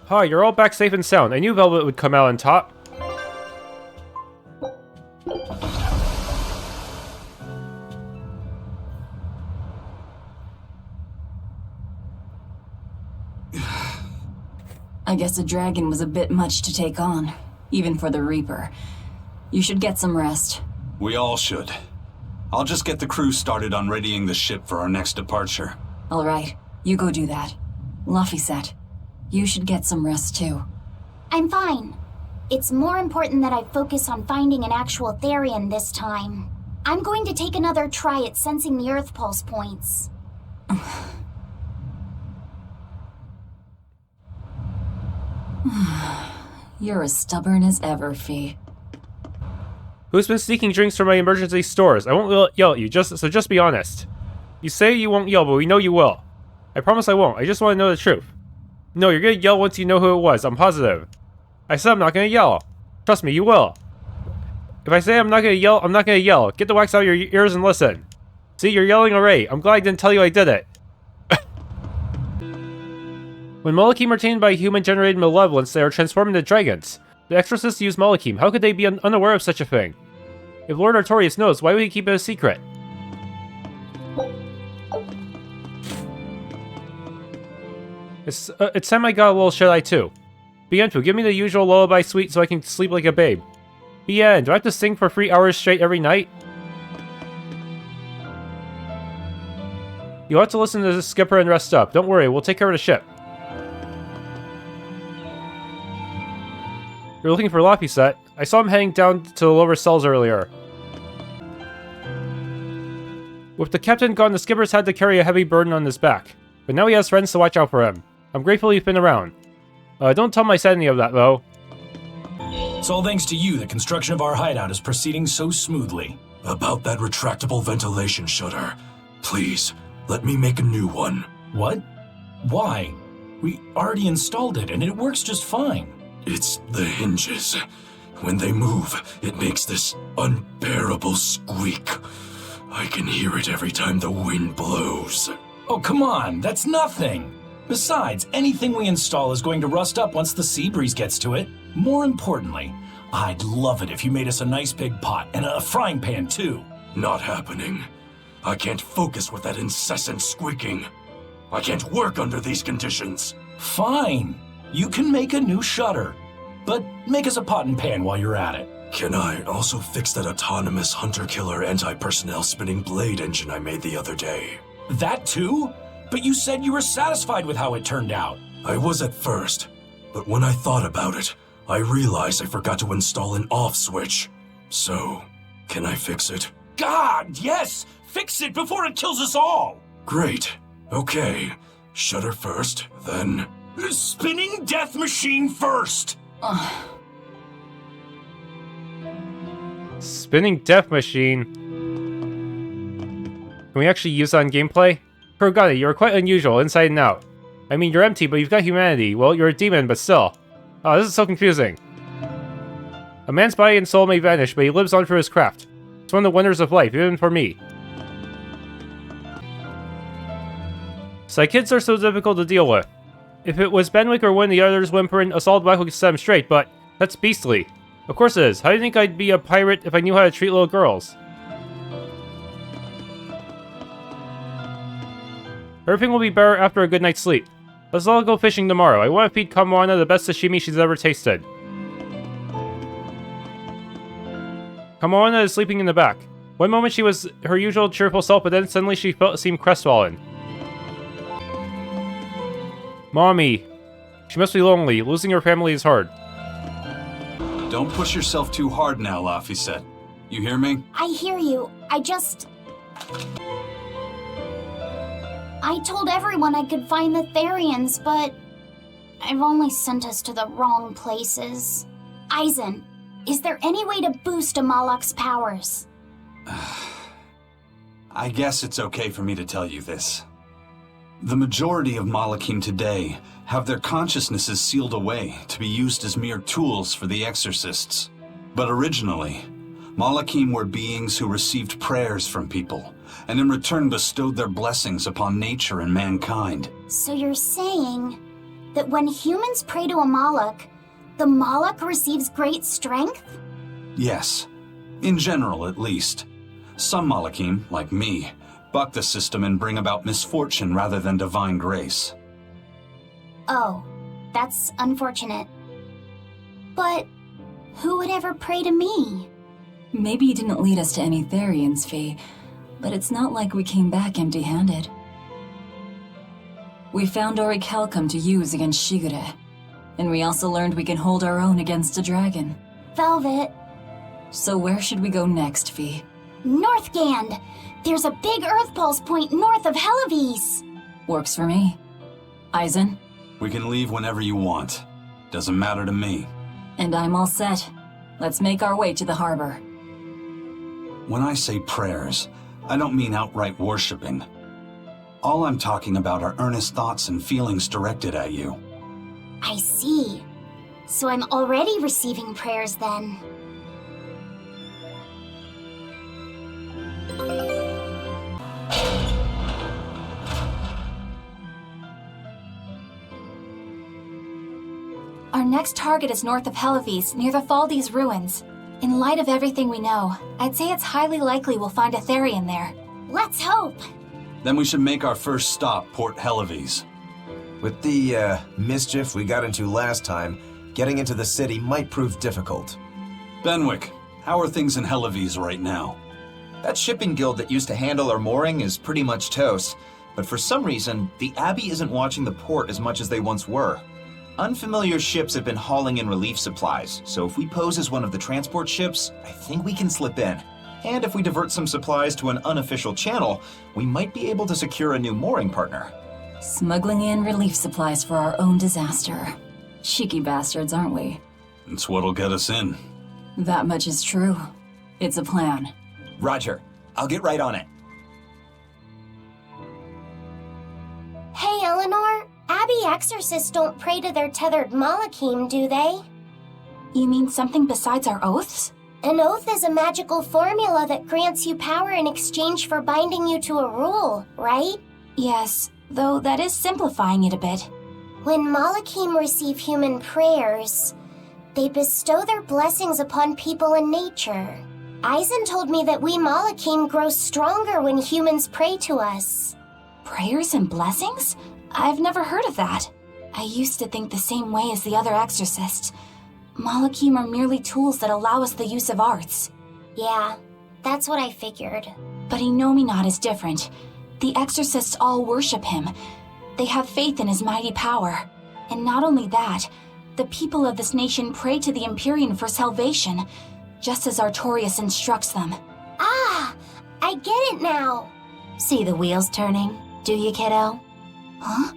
Hi, you're all back safe and sound. I knew Velvet would come out on top. I guess a dragon was a bit much to take on, even for the Reaper. You should get some rest. We all should. I'll just get the crew started on readying the ship for our next departure. All right, you go do that. Laphicet, you should get some rest too. I'm fine. It's more important that I focus on finding an actual Therion this time. I'm going to take another try at sensing the Earth Pulse points. You're as stubborn as ever, Fee. Who's been sneaking drinks from my emergency stores? I won't yell at you, so just be honest. You say you won't yell, but we know you will. I promise I won't. I just want to know the truth. No, you're gonna yell once you know who it was. I'm positive. I said I'm not gonna yell. Trust me, you will. If I say I'm not gonna yell, I'm not gonna yell. Get the wax out of your ears and listen. See, you're yelling already. I'm glad I didn't tell you I did it. When Malakhim are tamed by human-generated malevolence, they are transformed into dragons. The Exorcist used Malakhim. How could they be unaware of such a thing? If Lord Artorius knows, why would he keep it a secret? It's time I got a little shut-eye too. Bientu, give me the usual lullaby suite so I can sleep like a babe. Bien, do I have to sing for 3 hours straight every night? You'll have to listen to the skipper and rest up. Don't worry, we'll take care of the ship. You're looking for Laphicet. I saw him heading down to the lower cells earlier. With the captain gone, the skipper's had to carry a heavy burden on his back. But now he has friends to watch out for him. I'm grateful you've been around. Don't tell my said any of that, though. It's all thanks to you the construction of our hideout is proceeding so smoothly. About that retractable ventilation shutter. Please, let me make a new one. What? Why? We already installed it, and it works just fine. It's the hinges. When they move, it makes this unbearable squeak. I can hear it every time the wind blows. Oh, come on, that's nothing. Besides, anything we install is going to rust up once the sea breeze gets to it. More importantly, I'd love it if you made us a nice big pot and a frying pan too. Not happening. I can't focus with that incessant squeaking. I can't work under these conditions. Fine. You can make a new shutter, but make us a pot and pan while you're at it. Can I also fix that autonomous hunter-killer anti-personnel spinning blade engine I made the other day? That too? But you said you were satisfied with how it turned out. I was at first, but when I thought about it, I realized I forgot to install an off switch. So, can I fix it? God, yes! Fix it before it kills us all! Great. Okay. Shutter first, then... Spinning death machine first! Spinning death machine. Can we actually use that in gameplay? Kurogane, you're quite unusual, inside and out. I mean, you're empty, but you've got humanity. Well, you're a demon, but still. Oh, this is so confusing. A man's body and soul may vanish, but he lives on for his craft. It's one of the wonders of life, even for me. Psychids are so difficult to deal with. If it was Benwick or one of the others whimpering, a solid whack would set him straight, but that's beastly. Of course it is. How do you think I'd be a pirate if I knew how to treat little girls? Everything will be better after a good night's sleep. Let's all go fishing tomorrow. I want to feed Kamoana the best sashimi she's ever tasted. Kamoana is sleeping in the back. One moment she was her usual cheerful self, but then suddenly she seemed crestfallen. Mommy. She must be lonely. Losing her family is hard. Don't push yourself too hard now, Laphicet. You hear me? I hear you. I told everyone I could find the Therions, but I've only sent us to the wrong places. Aizen, is there any way to boost Amalok's powers? I guess it's okay for me to tell you this. The majority of Malakhim today have their consciousnesses sealed away to be used as mere tools for the Exorcists. But originally, Malakhim were beings who received prayers from people, and in return bestowed their blessings upon nature and mankind. So you're saying That when humans pray to a Malak, the Malak receives great strength? Yes. In general, at least. Some Malakhim, like me, buck the system and bring about misfortune rather than divine grace. Oh, that's unfortunate. But who would ever pray to me? Maybe you didn't lead us to any Therions, Fee, but it's not like we came back empty-handed. We found Orichalcum to use against Shigure, and we also learned we can hold our own against a dragon. Velvet. So where should we go next, Fee? Northgand! There's a big Earth Pulse point north of Hellawes! Works for me. Eisen? We can leave whenever you want. Doesn't matter to me. And I'm all set. Let's make our way to the harbor. When I say prayers, I don't mean outright worshipping. All I'm talking about are earnest thoughts and feelings directed at you. I see. So I'm already receiving prayers then. Our next target is north of Hellawes, near the Faldies Ruins. In light of everything we know, I'd say it's highly likely we'll find a Therion there. Let's hope! Then we should make our first stop, Port Hellawes. With the, mischief we got into last time, getting into the city might prove difficult. Benwick, how are things in Hellawes right now? That shipping guild that used to handle our mooring is pretty much toast, but for some reason, the Abbey isn't watching the port as much as they once were. Unfamiliar ships have been hauling in relief supplies, so if we pose as one of the transport ships, I think we can slip in. And if we divert some supplies to an unofficial channel, we might be able to secure a new mooring partner. Smuggling in relief supplies for our own disaster. Cheeky bastards, aren't we? It's what'll get us in. That much is true. It's a plan. Roger. I'll get right on it. Hey, Eleanor. Abbey exorcists don't pray to their tethered Malakhim, do they? You mean something besides our oaths? An oath is a magical formula that grants you power in exchange for binding you to a rule, right? Yes, though that is simplifying it a bit. When Malakhim receive human prayers, they bestow their blessings upon people and nature. Eisen told me that we Malakhim grow stronger when humans pray to us. Prayers and blessings? I've never heard of that. I used to think the same way as the other exorcists. Malakhim are merely tools that allow us the use of arts. Yeah, that's what I figured. But Innominat is different. The exorcists all worship him. They have faith in his mighty power. And not only that, the people of this nation pray to the Empyrean for salvation, just as Artorius instructs them. Ah, I get it now. See the wheels turning, do you, kiddo? Huh?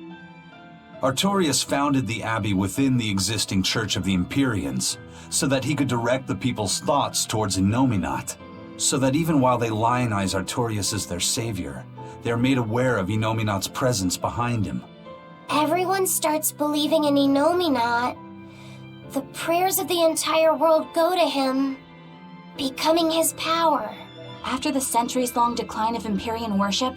Artorius founded the Abbey within the existing Church of the Empyreans, so that he could direct the people's thoughts towards Innominat, so that even while they lionize Artorius as their savior, they are made aware of Innominat's presence behind him. Everyone starts believing in Innominat. The prayers of the entire world go to him, becoming his power. After the centuries-long decline of Empyrean worship,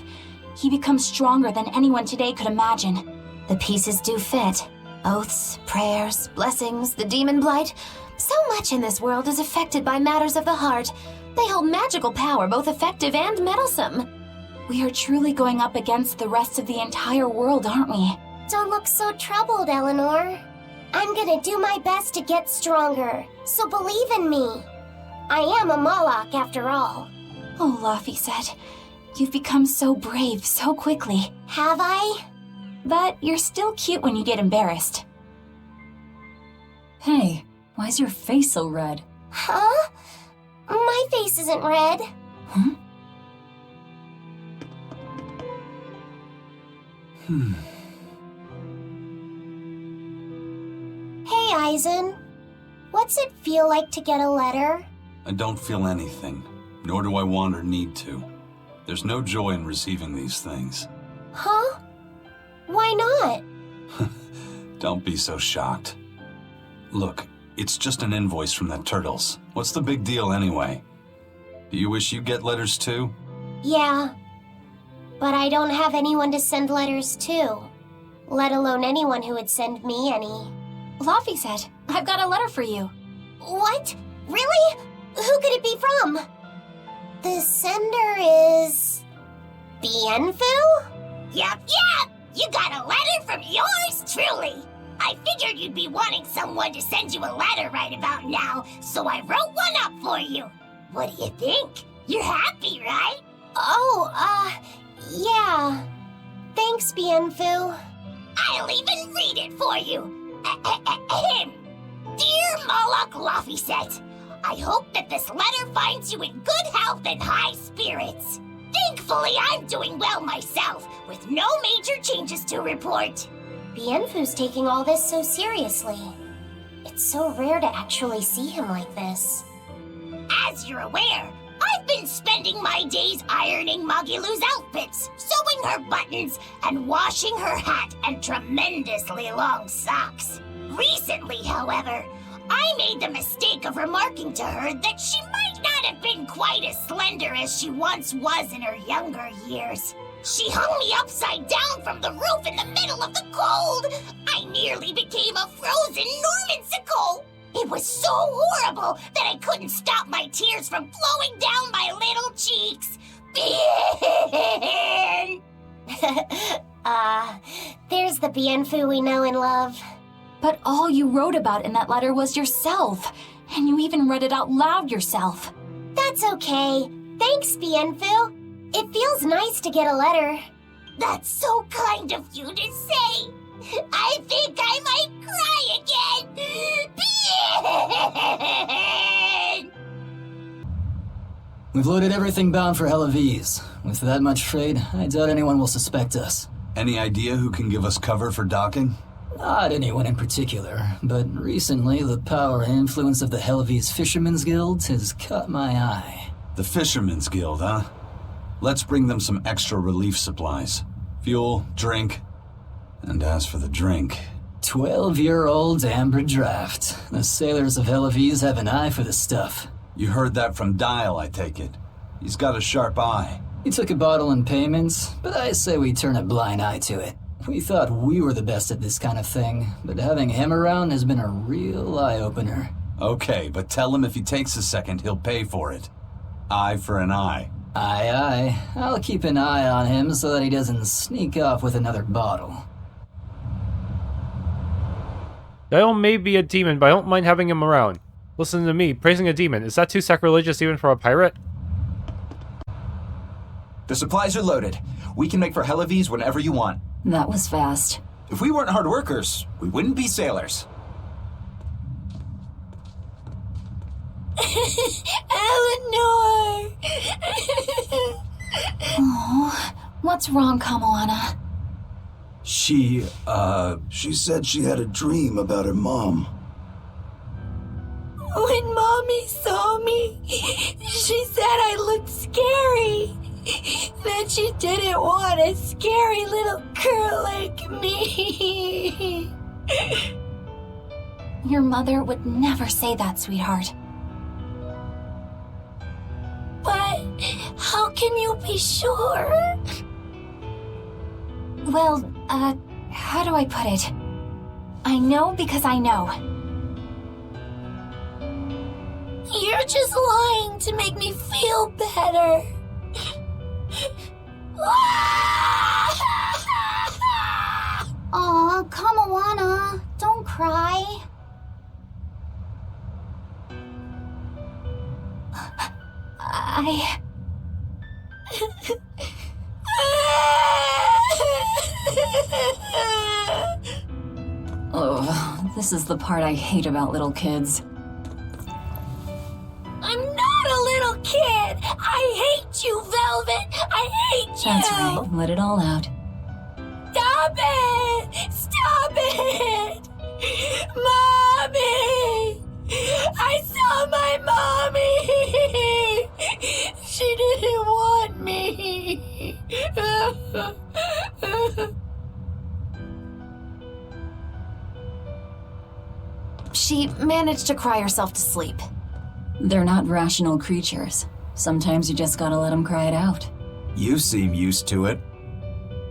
he becomes stronger than anyone today could imagine. The pieces do fit. Oaths, prayers, blessings, the Daemonblight. So much in this world is affected by matters of the heart. They hold magical power, both effective and meddlesome. We are truly going up against the rest of the entire world, aren't we? Don't look so troubled, Eleanor. I'm gonna do my best to get stronger, so believe in me. I am a Malak, after all. Oh, Laphicet, you've become so brave so quickly. Have I? But you're still cute when you get embarrassed. Hey, why's your face so red? Huh? My face isn't red. Huh? Hey, Eisen. What's it feel like to get a letter? I don't feel anything, nor do I want or need to. There's no joy in receiving these things. Huh? Why not? Don't be so shocked. Look, it's just an invoice from the turtles. What's the big deal anyway? Do you wish you get letters too? Yeah. But I don't have anyone to send letters to. let alone anyone who would send me any. Laphicet, I've got a letter for you. What? Really? Who could it be from? The sender is... Bienfu? Yup. You got a letter from yours truly. I figured you'd be wanting someone to send you a letter right about now, so I wrote one up for you. What do you think? You're happy, right? Oh, yeah. Thanks, Bienfu. I'll even read it for you. Dear Malak Laphicet, I hope that this letter finds you in good health and high spirits. Thankfully, I'm doing well myself, with no major changes to report. Bienfu's taking all this so seriously. It's so rare to actually see him like this. As you're aware, I've been spending my days ironing Magilu's outfits, sewing her buttons, and washing her hat and tremendously long socks. Recently, however, I made the mistake of remarking to her that she might not have been quite as slender as she once was in her younger years. She hung me upside down from the roof in the middle of the cold. I nearly became a frozen Normansicle. It was so horrible that I couldn't stop my tears from flowing down my little cheeks. There's the Bienfu we know and love. But all you wrote about in that letter was yourself, and you even read it out loud yourself. That's okay. Thanks, Bienfu. It feels nice to get a letter. That's so kind of you to say. I think I might cry again. We've loaded everything bound for Hellawes. With that much trade, I doubt anyone will suspect us. Any idea who can give us cover for docking? Not anyone in particular, but recently the power and influence of the Hellawes Fishermen's Guild has caught my eye. The Fishermen's Guild, huh? Let's bring them some extra relief supplies. Fuel, drink. And as for the drink... 12-year-old amber draft. The sailors of Hellawes have an eye for the stuff. You heard that from Dial, I take it. He's got a sharp eye. He took a bottle in payments, but I say we turn a blind eye to it. We thought we were the best at this kind of thing, but having him around has been a real eye-opener. Okay, but tell him if he takes a second, he'll pay for it. Eye for an eye. Aye. I'll keep an eye on him so that he doesn't sneak off with another bottle. Dial may be a demon, but I don't mind having him around. Listen to me, praising a demon, is that too sacrilegious even for a pirate? The supplies are loaded. We can make for Hellawes whenever you want. That was fast. If we weren't hard workers, we wouldn't be sailors. Eleanor! Oh, what's wrong, Kamoana? She said she had a dream about her mom. When Mommy saw me, she said I looked scary. That she didn't want a scary little girl like me. Your mother would never say that, sweetheart. But how can you be sure? Well, how do I put it? I know because I know. You're just lying to make me feel better. Aw, Kamoana, don't cry. Oh, this is the part I hate about little kids. I'm not a little kid! I hate you, Velvet! I hate you! That's right, let it all out. Stop it! Stop it! Mommy! I saw my mommy! She didn't want me! She managed to cry herself to sleep. They're not rational creatures. Sometimes you just gotta let them cry it out. You seem used to it.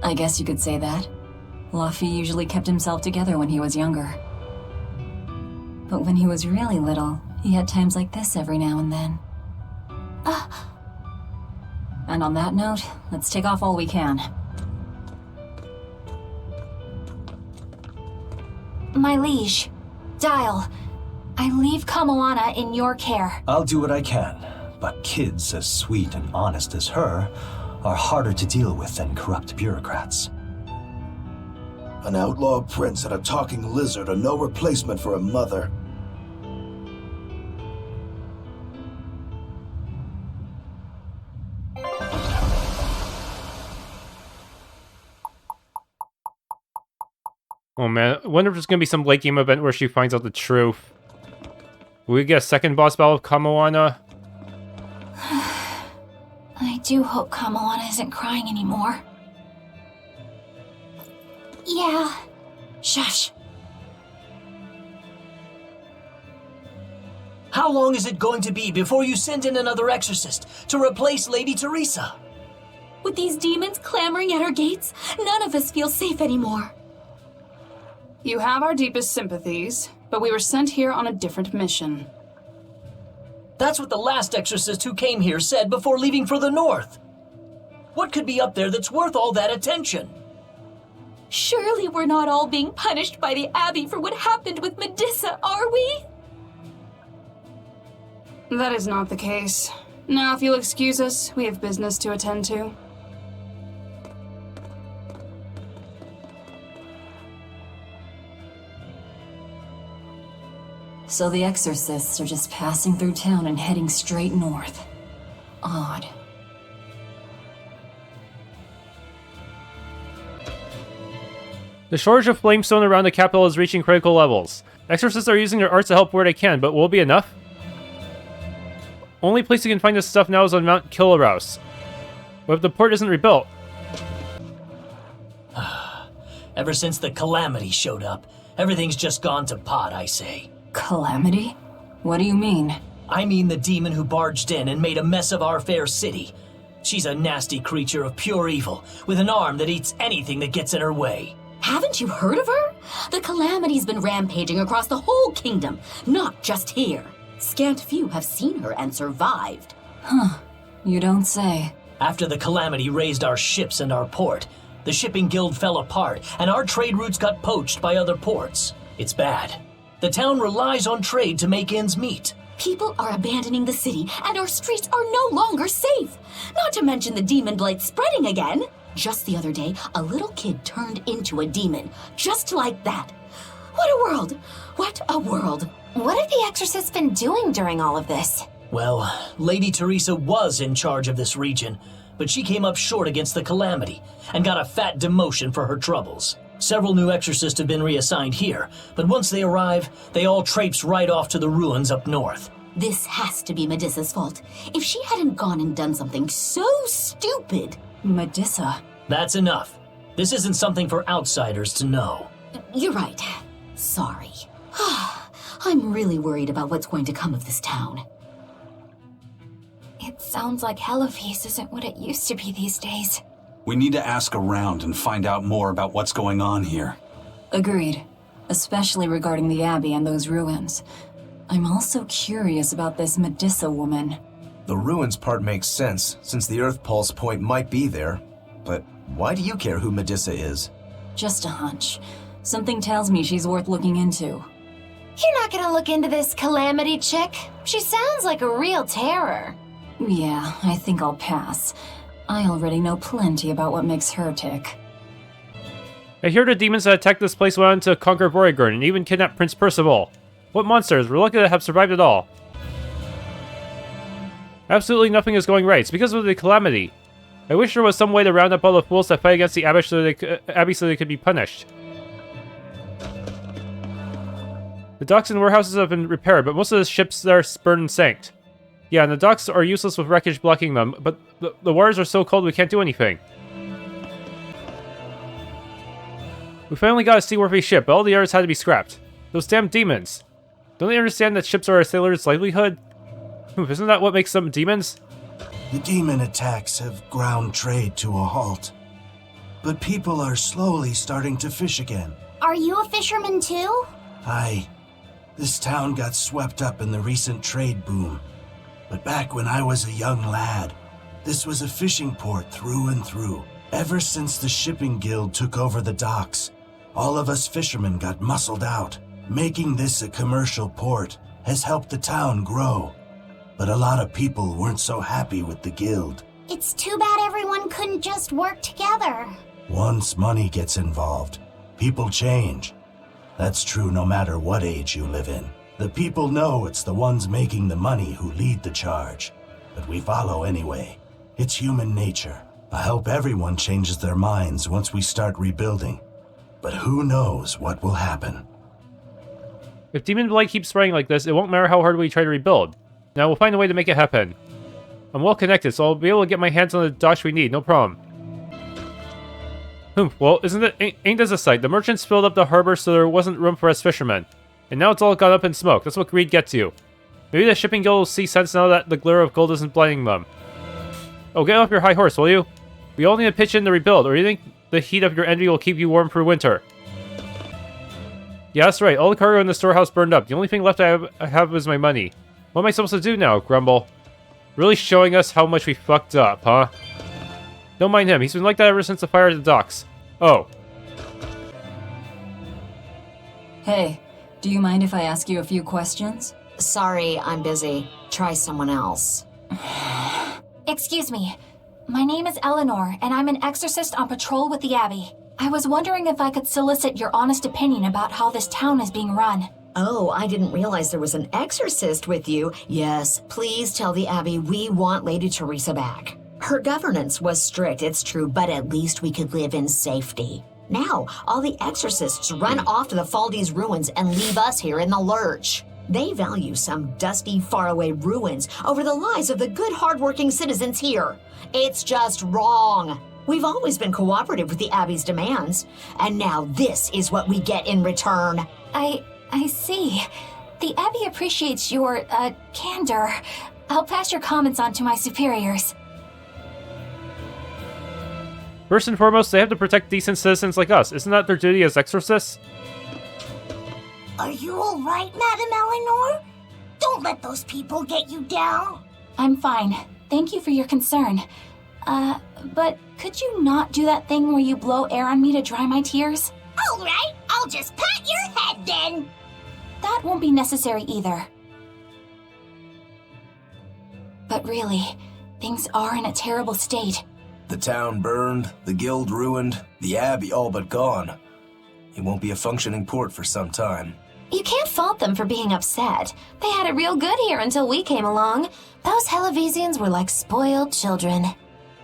I guess you could say that. Laphicet usually kept himself together when he was younger. But when he was really little, he had times like this every now and then. And on that note, let's take off all we can. My liege, Dial, I leave Kamoana in your care. I'll do what I can, but kids as sweet and honest as her are harder to deal with than corrupt bureaucrats. An outlaw prince and a talking lizard are no replacement for a mother. Oh man, I wonder if there's gonna be some late game event where she finds out the truth. Will we get a second boss battle of Kamoana? I do hope Kamoana isn't crying anymore. Yeah. Shush. How long is it going to be before you send in another exorcist to replace Lady Teresa? With these demons clamoring at our gates, none of us feel safe anymore. You have our deepest sympathies, but we were sent here on a different mission. That's what the last exorcist who came here said before leaving for the north. What could be up there that's worth all that attention? Surely we're not all being punished by the Abbey for what happened with Medissa, are we? That is not the case. Now, if you'll excuse us, we have business to attend to. So the exorcists are just passing through town and heading straight north. Odd. The shortage of flamestone around the capital is reaching critical levels. Exorcists are using their arts to help where they can, but will it be enough? Only place you can find this stuff now is on Mount Kilraus. What if the port isn't rebuilt? Ever since the Calamity showed up, everything's just gone to pot, I say. Calamity? What do you mean? I mean the demon who barged in and made a mess of our fair city. She's a nasty creature of pure evil, with an arm that eats anything that gets in her way. Haven't you heard of her? The Calamity's been rampaging across the whole kingdom, not just here. Scant few have seen her and survived. Huh. You don't say. After the Calamity raised our ships and our port, the shipping guild fell apart, and our trade routes got poached by other ports. It's bad. The town relies on trade to make ends meet. People are abandoning the city, and our streets are no longer safe. Not to mention the Daemonblight spreading again. Just the other day, a little kid turned into a demon. Just like that. What a world! What a world! What have the exorcists been doing during all of this? Well, Lady Teresa was in charge of this region, but she came up short against the Calamity and got a fat demotion for her troubles. Several new exorcists have been reassigned here, but once they arrive, they all traipse right off to the ruins up north. This has to be Medissa's fault. If she hadn't gone and done something so stupid... Medissa? That's enough. This isn't something for outsiders to know. You're right. Sorry. I'm really worried about what's going to come of this town. It sounds like Hellawes isn't what it used to be these days. We need to ask around and find out more about what's going on here. Agreed. Especially regarding the Abbey and those ruins. I'm also curious about this Medissa woman. The ruins part makes sense, since the Earth Pulse point might be there. But why do you care who Medissa is? Just a hunch. Something tells me she's worth looking into. You're not gonna look into this Calamity chick? She sounds like a real terror. Yeah, I think I'll pass. I already know plenty about what makes her tick. I hear the demons that attacked this place went on to conquer Vortigern and even kidnap Prince Percival. What monsters? We're lucky to have survived it all. Absolutely nothing is going right. It's because of the Calamity. I wish there was some way to round up all the fools that fight against the Abbey so they could be punished. The docks and warehouses have been repaired, but most of the ships there burned and sank. Yeah, and the docks are useless with wreckage blocking them, but the waters are so cold we can't do anything. We finally got a seaworthy ship, but all the others had to be scrapped. Those damn demons. Don't they understand that ships are a sailor's livelihood? Isn't that what makes them demons? The demon attacks have ground trade to a halt. but people are slowly starting to fish again. Are you a fisherman too? This town got swept up in the recent trade boom. But back when I was a young lad, this was a fishing port through and through. Ever since the shipping guild took over the docks, all of us fishermen got muscled out. Making this a commercial port has helped the town grow. But a lot of people weren't so happy with the guild. It's too bad everyone couldn't just work together. Once money gets involved, people change. That's true no matter what age you live in. The people know it's the ones making the money who lead the charge. But we follow anyway. It's human nature. I hope everyone changes their minds once we start rebuilding. But who knows what will happen. If Daemonblight keeps spreading like this, it won't matter how hard we try to rebuild. Now we'll find a way to make it happen. I'm well connected, so I'll be able to get my hands on the dosh we need, no problem. Well, ain't this a sight? The merchants filled up the harbor so there wasn't room for us fishermen. And now it's all gone up in smoke. That's what greed gets you. Maybe the shipping guild will see sense now that the glitter of gold isn't blinding them. Oh, get off your high horse, will you? We all need to pitch in to rebuild, or you think the heat of your envy will keep you warm through winter? Yeah, that's right. All the cargo in the storehouse burned up. The only thing left I have is my money. What am I supposed to do now, Grumble? Really showing us how much we fucked up, huh? Don't mind him. He's been like that ever since the fire at the docks. Oh. Hey, do you mind if I ask you a few questions? Sorry, I'm busy. Try someone else. Excuse me. My name is Eleanor, and I'm an exorcist on patrol with the Abbey. I was wondering if I could solicit your honest opinion about how this town is being run. Oh, I didn't realize there was an exorcist with you. Yes, please tell the Abbey we want Lady Teresa back. Her governance was strict, it's true, but at least we could live in safety. Now, all the exorcists run off to the Faldies Ruins and leave us here in the lurch. They value some dusty, faraway ruins over the lives of the good, hardworking citizens here. It's just wrong. We've always been cooperative with the Abbey's demands, and now this is what we get in return. I see. The Abbey appreciates your, candor. I'll pass your comments on to my superiors. First and foremost, they have to protect decent citizens like us. Isn't that their duty as exorcists? Are you all right, Madam Eleanor? Don't let those people get you down. I'm fine. Thank you for your concern. But could you not do that thing where you blow air on me to dry my tears? All right, I'll just pat your head then. That won't be necessary either. But really, things are in a terrible state. The town burned, the guild ruined, the Abbey all but gone. It won't be a functioning port for some time. You can't fault them for being upset. They had it real good here until we came along. Those Hellawesians were like spoiled children.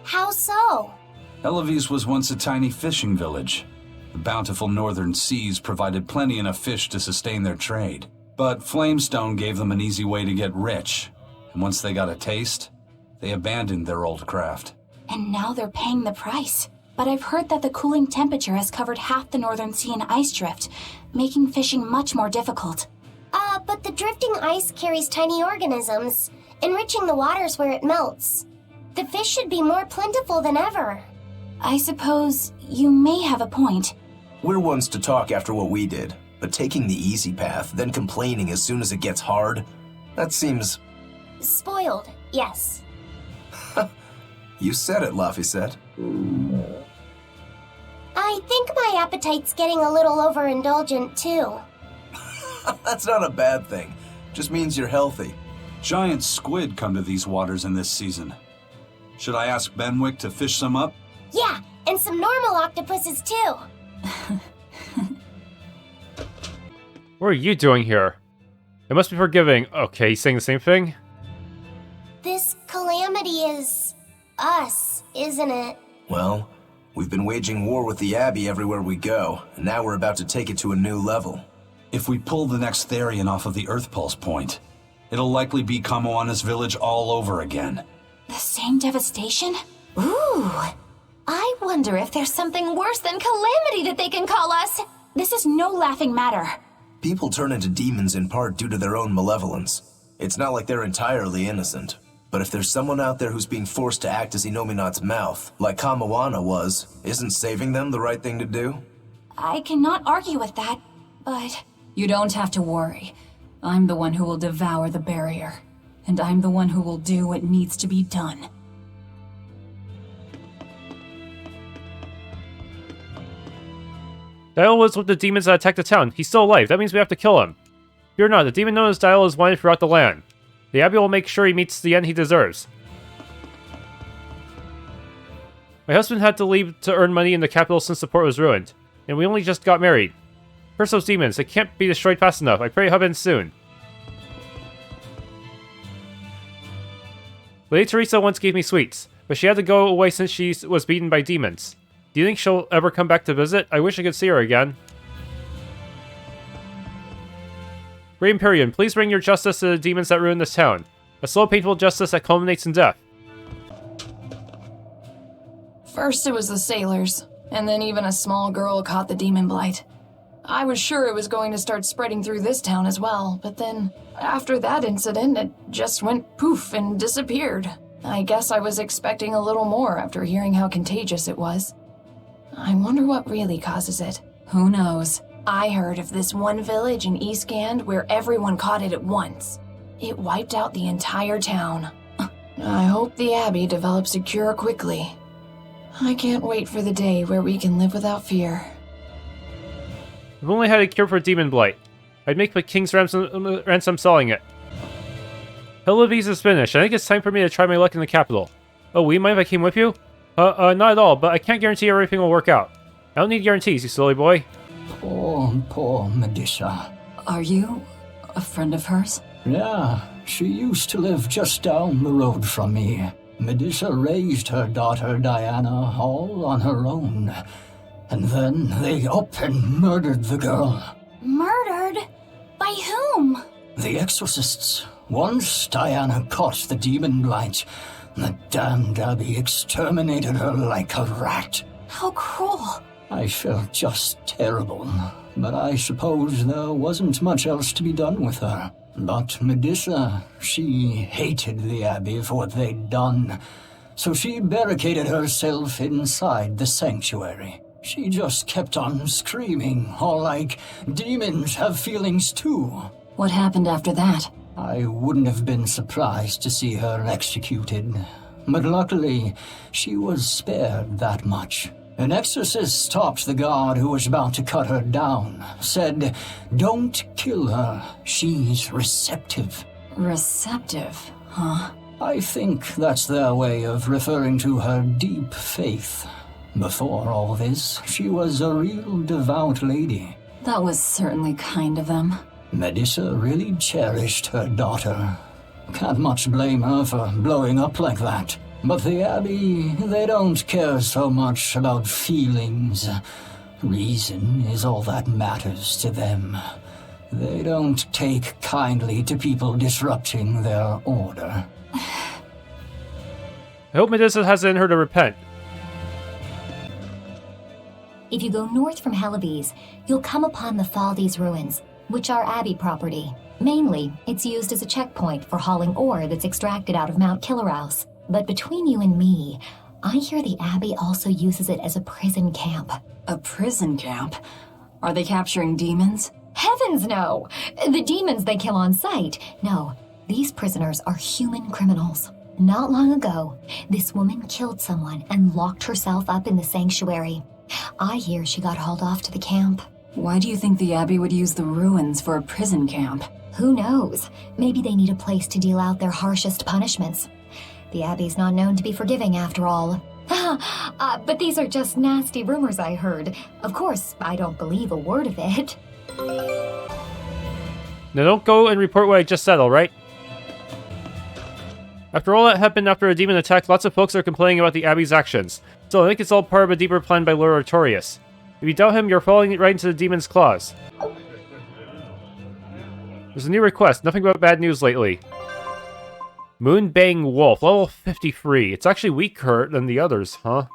How so? Hellawes was once a tiny fishing village. The bountiful northern seas provided plenty enough fish to sustain their trade. But Flamestone gave them an easy way to get rich. And once they got a taste, they abandoned their old craft. And now they're paying the price. But I've heard that the cooling temperature has covered half the northern sea in ice drift, making fishing much more difficult. But the drifting ice carries tiny organisms, enriching the waters where it melts. The fish should be more plentiful than ever. I suppose you may have a point. We're ones to talk after what we did, but taking the easy path, then complaining as soon as it gets hard, that seems... Spoiled, yes. You said it, Laphicet. I think my appetite's getting a little overindulgent, too. That's not a bad thing. Just means you're healthy. Giant squid come to these waters in this season. Should I ask Benwick to fish some up? Yeah, and some normal octopuses, too. What are you doing here? It must be forgiving. Okay, he's saying the same thing? This calamity is... us, isn't it? Well, we've been waging war with the Abbey everywhere we go, and now we're about to take it to a new level. If we pull the next Therion off of the Earth Pulse point, it'll likely be Kamoana's village all over again. The same devastation? Ooh. I wonder if there's something worse than calamity that they can call us. This is no laughing matter. People turn into demons in part due to their own malevolence. It's not like they're entirely innocent. But if there's someone out there who's being forced to act as Innominat's mouth, like Kamoana was, isn't saving them the right thing to do? I cannot argue with that, but... You don't have to worry. I'm the one who will devour the barrier. And I'm the one who will do what needs to be done. Dial was with the demons that attacked the town. He's still alive. That means we have to kill him. Fear not, the demon known as Dial is wanted throughout the land. The Abbey will make sure he meets the end he deserves. My husband had to leave to earn money in the capital since the port was ruined. And we only just got married. Curse those demons. They can't be destroyed fast enough. I pray it happens soon. Lady Teresa once gave me sweets, but she had to go away since she was beaten by demons. Do you think she'll ever come back to visit? I wish I could see her again. Great Empyrean, please bring your justice to the demons that ruin this town. A slow, painful justice that culminates in death. First it was the sailors, and then even a small girl caught the Daemonblight. I was sure it was going to start spreading through this town as well, but then, after that incident, it just went poof and disappeared. I guess I was expecting a little more after hearing how contagious it was. I wonder what really causes it. Who knows? I heard of this one village in Eastgand where everyone caught it at once. It wiped out the entire town. I hope the Abbey develops a cure quickly. I can't wait for the day where we can live without fear. I've only had a cure for Daemonblight. I'd make the king's ransom selling it. Hellawes is finished. I think it's time for me to try my luck in the capital. Oh, will you mind if I came with you? Not at all, but I can't guarantee everything will work out. I don't need guarantees, you silly boy. Poor Medissa. Are you a friend of hers? Yeah, she used to live just down the road from me. Medissa raised her daughter Diana all on her own. And then they up and murdered the girl. Murdered? By whom? The Exorcists. Once Diana caught the Daemonblight, the damned Abbey exterminated her like a rat. How cruel. I felt just terrible, but I suppose there wasn't much else to be done with her. But Medissa, she hated the Abbey for what they'd done, so she barricaded herself inside the sanctuary. She just kept on screaming, all like, demons have feelings too. What happened after that? I wouldn't have been surprised to see her executed, but luckily, she was spared that much. An exorcist stopped the guard who was about to cut her down, said, "Don't kill her, she's receptive." Receptive, huh? I think that's their way of referring to her deep faith. Before all this, she was a real devout lady. That was certainly kind of them. Medissa really cherished her daughter. Can't much blame her for blowing up like that. But the Abbey, they don't care so much about feelings. Reason is all that matters to them. They don't take kindly to people disrupting their order. I hope Medissa has it in her to repent. If you go north from Hellawes, you'll come upon the Faldies Ruins, which are Abbey property. Mainly, it's used as a checkpoint for hauling ore that's extracted out of Mount Killerhouse. But between you and me, I hear the Abbey also uses it as a prison camp. A prison camp? Are they capturing demons? Heavens no! The demons they kill on sight. No, these prisoners are human criminals. Not long ago, this woman killed someone and locked herself up in the sanctuary. I hear she got hauled off to the camp. Why do you think the Abbey would use the ruins for a prison camp? Who knows? Maybe they need a place to deal out their harshest punishments. The Abbey's not known to be forgiving after all. But these are just nasty rumors I heard. Of course, I don't believe a word of it. Now don't go and report what I just said, alright? After all that happened after a demon attack, lots of folks are complaining about the Abbey's actions. So I think it's all part of a deeper plan by Lord Artorius. If you doubt him, you're falling right into the demon's claws. There's a new request, nothing but bad news lately. Moonbang Wolf, level 53. It's actually weaker than the others, huh?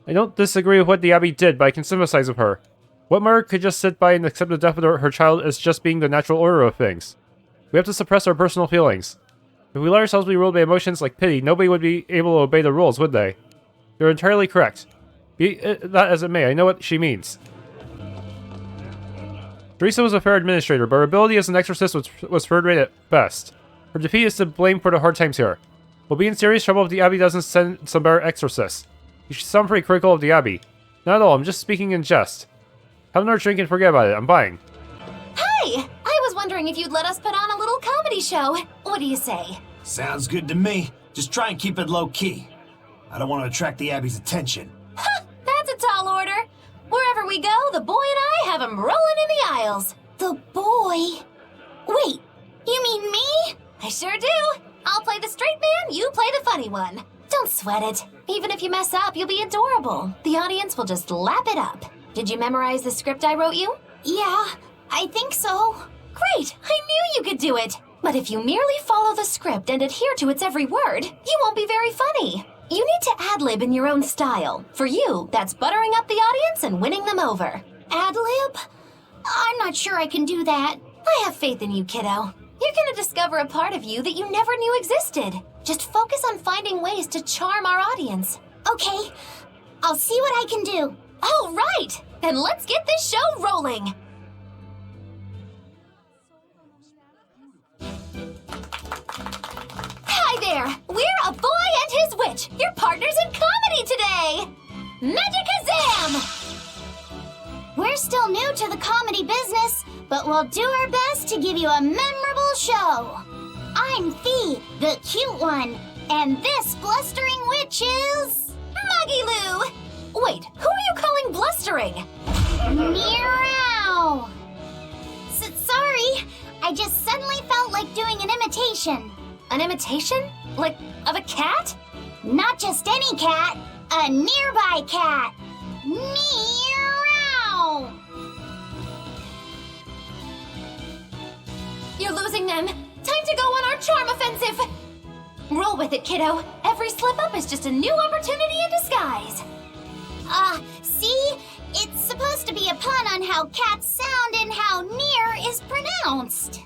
I don't disagree with what the Abbey did, but I can sympathize with her. What mother could just sit by and accept the death of her child as just being the natural order of things? We have to suppress our personal feelings. If we let ourselves be ruled by emotions like pity, nobody would be able to obey the rules, would they? You're entirely correct. Be that as it may, I know what she means. Teresa was a fair administrator, but her ability as an exorcist was third rate at best. Her defeat is to blame for the hard times here. We'll be in serious trouble if the Abbey doesn't send some better exorcists. You should sound pretty critical of the Abbey. Not at all, I'm just speaking in jest. Have another drink and forget about it, I'm buying. Hi! I was wondering if you'd let us put on a little comedy show. What do you say? Sounds good to me. Just try and keep it low-key. I don't want to attract the Abbey's attention. Ha! That's a tall order. Wherever we go, the boy and I have him rolling in the aisles. The boy? Wait, you mean me? I sure do. I'll play the straight man, you play the funny one. Don't sweat it. Even if you mess up, you'll be adorable. The audience will just lap it up. Did you memorize the script I wrote you? Yeah, I think so. Great! I knew you could do it! But if you merely follow the script and adhere to its every word, you won't be very funny. You need to ad-lib in your own style. For you, that's buttering up the audience and winning them over. Ad-lib? I'm not sure I can do that. I have faith in you, kiddo. You're gonna discover a part of you that you never knew existed. Just focus on finding ways to charm our audience. Okay, I'll see what I can do. Oh, right! Then let's get this show rolling! Hi there! We're A Boy and His Witch, your partners in comedy today! Medicazam! We're still new to the comedy business, but we'll do our best to give you a memorable show. I'm Fee, the cute one, and this blustering witch is... Muggy-Loo! Wait, who are you calling blustering? Meow! Sorry, I just suddenly felt like doing an imitation. An imitation? Like, of a cat? Not just any cat, a nearby cat. Meow! You're losing them. Time to go on our charm offensive. Roll with it, kiddo. Every slip-up is just a new opportunity in disguise. See? It's supposed to be a pun on how cats sound and how near is pronounced.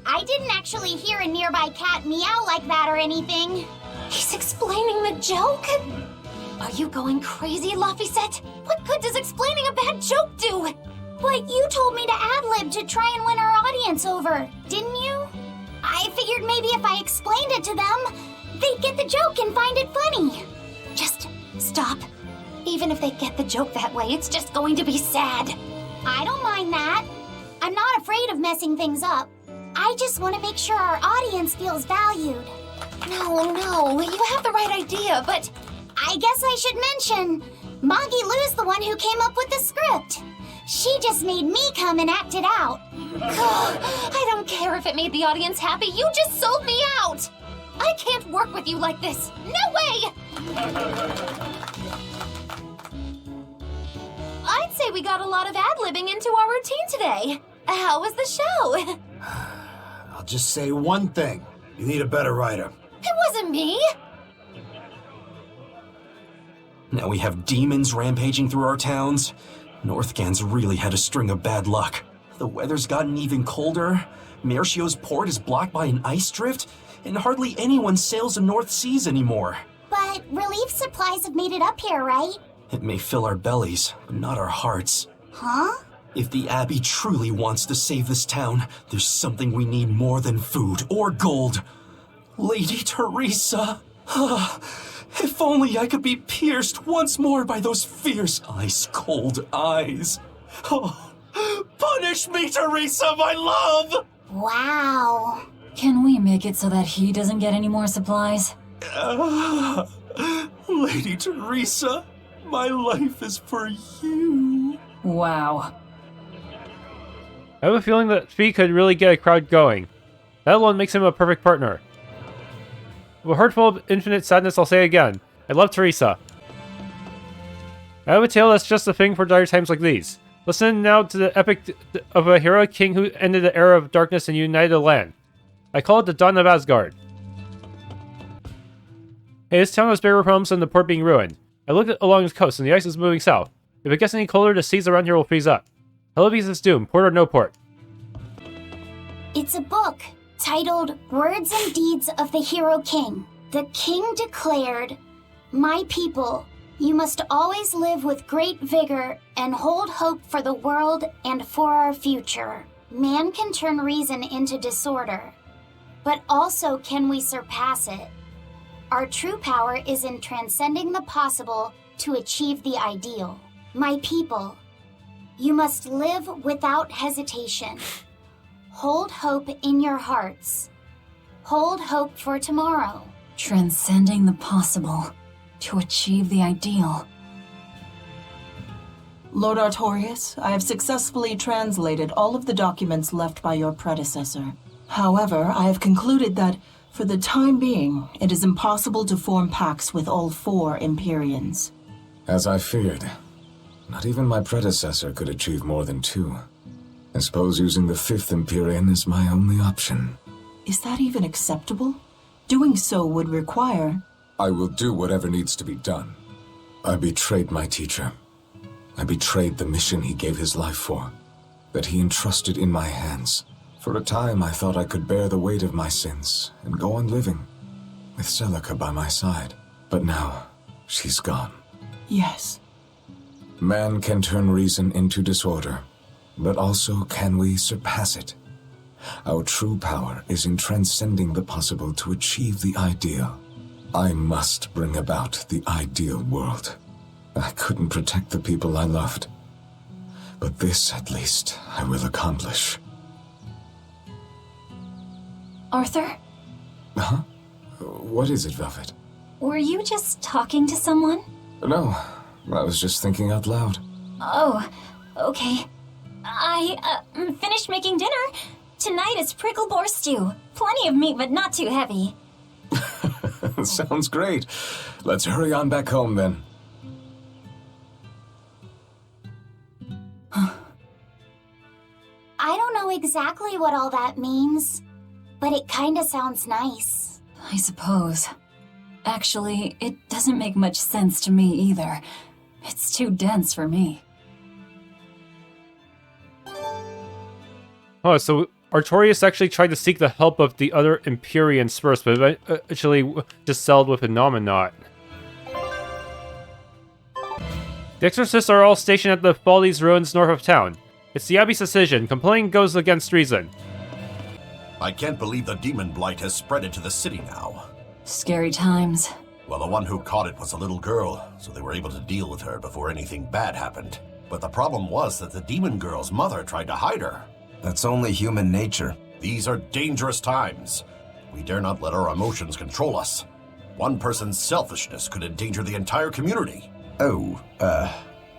I didn't actually hear a nearby cat meow like that or anything. He's explaining the joke? Are you going crazy, Laphicet? What good does explaining a bad joke do? But you told me to ad-lib to try and win our audience over, didn't you? I figured maybe if I explained it to them, they'd get the joke and find it funny. Just stop. Even if they get the joke that way, it's just going to be sad. I don't mind that. I'm not afraid of messing things up. I just want to make sure our audience feels valued. No, you have the right idea, but... I guess I should mention, Muggy-Loo's the one who came up with the script. She just made me come and act it out. I don't care if it made the audience happy, you just sold me out! I can't work with you like this. No way! I'd say we got a lot of ad-libbing into our routine today. How was the show? I'll just say one thing. You need a better writer. It wasn't me. Now we have demons rampaging through our towns. Northgan's really had a string of bad luck. The weather's gotten even colder. Mercio's port is blocked by an ice drift, and hardly anyone sails the North Seas anymore. But relief supplies have made it up here, right? It may fill our bellies, but not our hearts. Huh? If the Abbey truly wants to save this town, there's something we need more than food or gold. Lady Teresa! If only I could be pierced once more by those fierce, ice-cold eyes. Oh, punish me, Teresa, my love! Wow. Can we make it so that he doesn't get any more supplies? Lady Teresa, my life is for you. Wow. I have a feeling that Fee could really get a crowd going. That alone makes him a perfect partner. With a heart full of infinite sadness, I'll say again, I love Teresa. I have a tale that's just a thing for dire times like these. Listen now to the epic of a heroic king who ended the era of darkness and united the land. I call it the Dawn of Asgard. Hey, this town has bigger problems than the port being ruined. I looked along the coast, and the ice is moving south. If it gets any colder, the seas around here will freeze up. Hellawes is doomed, port or no port. It's a book titled Words and Deeds of the Hero King. The king declared, "My people, you must always live with great vigor and hold hope for the world and for our future. Man can turn reason into disorder, but also can we surpass it. Our true power is in transcending the possible to achieve the ideal. My people, you must live without hesitation. Hold hope in your hearts. Hold hope for tomorrow." Transcending the possible to achieve the ideal. Lord Artorius, I have successfully translated all of the documents left by your predecessor. However, I have concluded that, for the time being, it is impossible to form pacts with all 4 Empyreans. As I feared. Not even my predecessor could achieve more than 2. I suppose using the 5th Empyrean is my only option. Is that even acceptable? Doing so would require... I will do whatever needs to be done. I betrayed my teacher. I betrayed the mission he gave his life for, that he entrusted in my hands. For a time, I thought I could bear the weight of my sins and go on living, with Celica by my side. But now, she's gone. Yes. Man can turn reason into disorder, but also can we surpass it? Our true power is in transcending the possible to achieve the ideal. I must bring about the ideal world. I couldn't protect the people I loved, but this, at least, I will accomplish. Arthur? Huh? What is it, Velvet? Were you just talking to someone? No, I was just thinking out loud. Oh, okay. I finished making dinner. Tonight is prickle boar stew. Plenty of meat, but not too heavy. Sounds great. Let's hurry on back home, then. I don't know exactly what all that means, but it kinda sounds nice. I suppose. Actually, it doesn't make much sense to me either. It's too dense for me. Oh, so Artorius actually tried to seek the help of the other Empyreans first, but eventually just settled with Innominat. The Exorcists are all stationed at the Faldies Ruins north of town. It's the Abbey's decision. Complaining goes against reason. I can't believe the Daemonblight has spread into the city now. Scary times. Well, the one who caught it was a little girl, so they were able to deal with her before anything bad happened. But the problem was that the demon girl's mother tried to hide her. That's only human nature. These are dangerous times. We dare not let our emotions control us. One person's selfishness could endanger the entire community. Oh,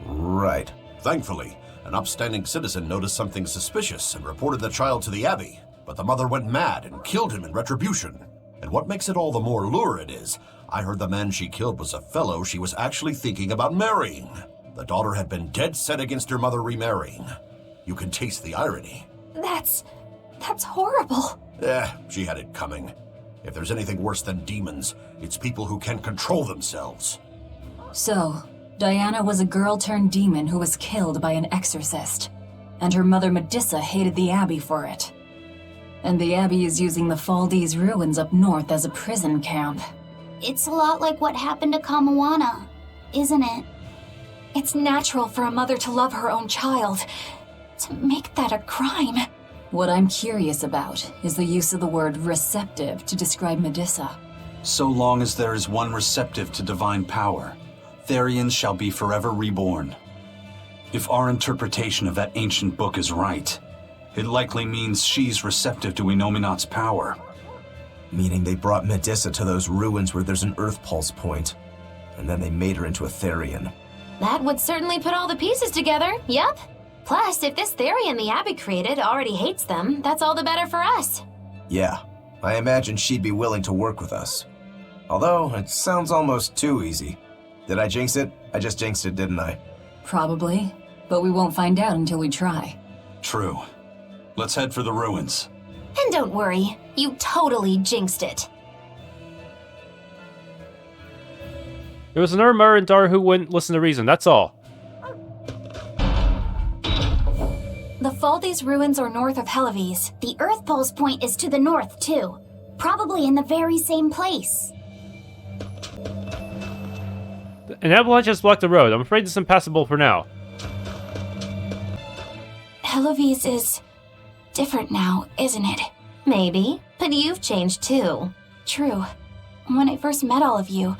right. Thankfully, an upstanding citizen noticed something suspicious and reported the child to the Abbey, but the mother went mad and killed him in retribution. And what makes it all the more lurid is, I heard the man she killed was a fellow she was actually thinking about marrying. The daughter had been dead set against her mother remarrying. You can taste the irony. That's horrible. She had it coming. If there's anything worse than demons, it's people who can't control themselves. So, Diana was a girl turned demon who was killed by an exorcist. And her mother Medissa hated the Abbey for it. And the Abbey is using the Faldies Ruins up north as a prison camp. It's a lot like what happened to Kamoana, isn't it? It's natural for a mother to love her own child. To make that a crime. What I'm curious about is the use of the word receptive to describe Medissa. So long as there is one receptive to divine power, Therion shall be forever reborn. If our interpretation of that ancient book is right, it likely means she's receptive to Innominat's power. Meaning they brought Medissa to those ruins where there's an Earth Pulse point, and then they made her into a Therion. That would certainly put all the pieces together, yep. Plus, if this Therion the Abbey created already hates them, that's all the better for us. Yeah, I imagine she'd be willing to work with us. Although, it sounds almost too easy. Did I jinx it? I just jinxed it, didn't I? Probably, but we won't find out until we try. True. Let's head for the ruins. And don't worry, you totally jinxed it. There was another mother and daughter who wouldn't listen to reason, that's all. The Faldies Ruins are north of Hellawes. The Earth Pulse point is to the north, too. Probably in the very same place. An avalanche has blocked the road. I'm afraid it's impassable for now. Hellawes is different now, isn't it? Maybe, but you've changed too. True. When I first met all of you,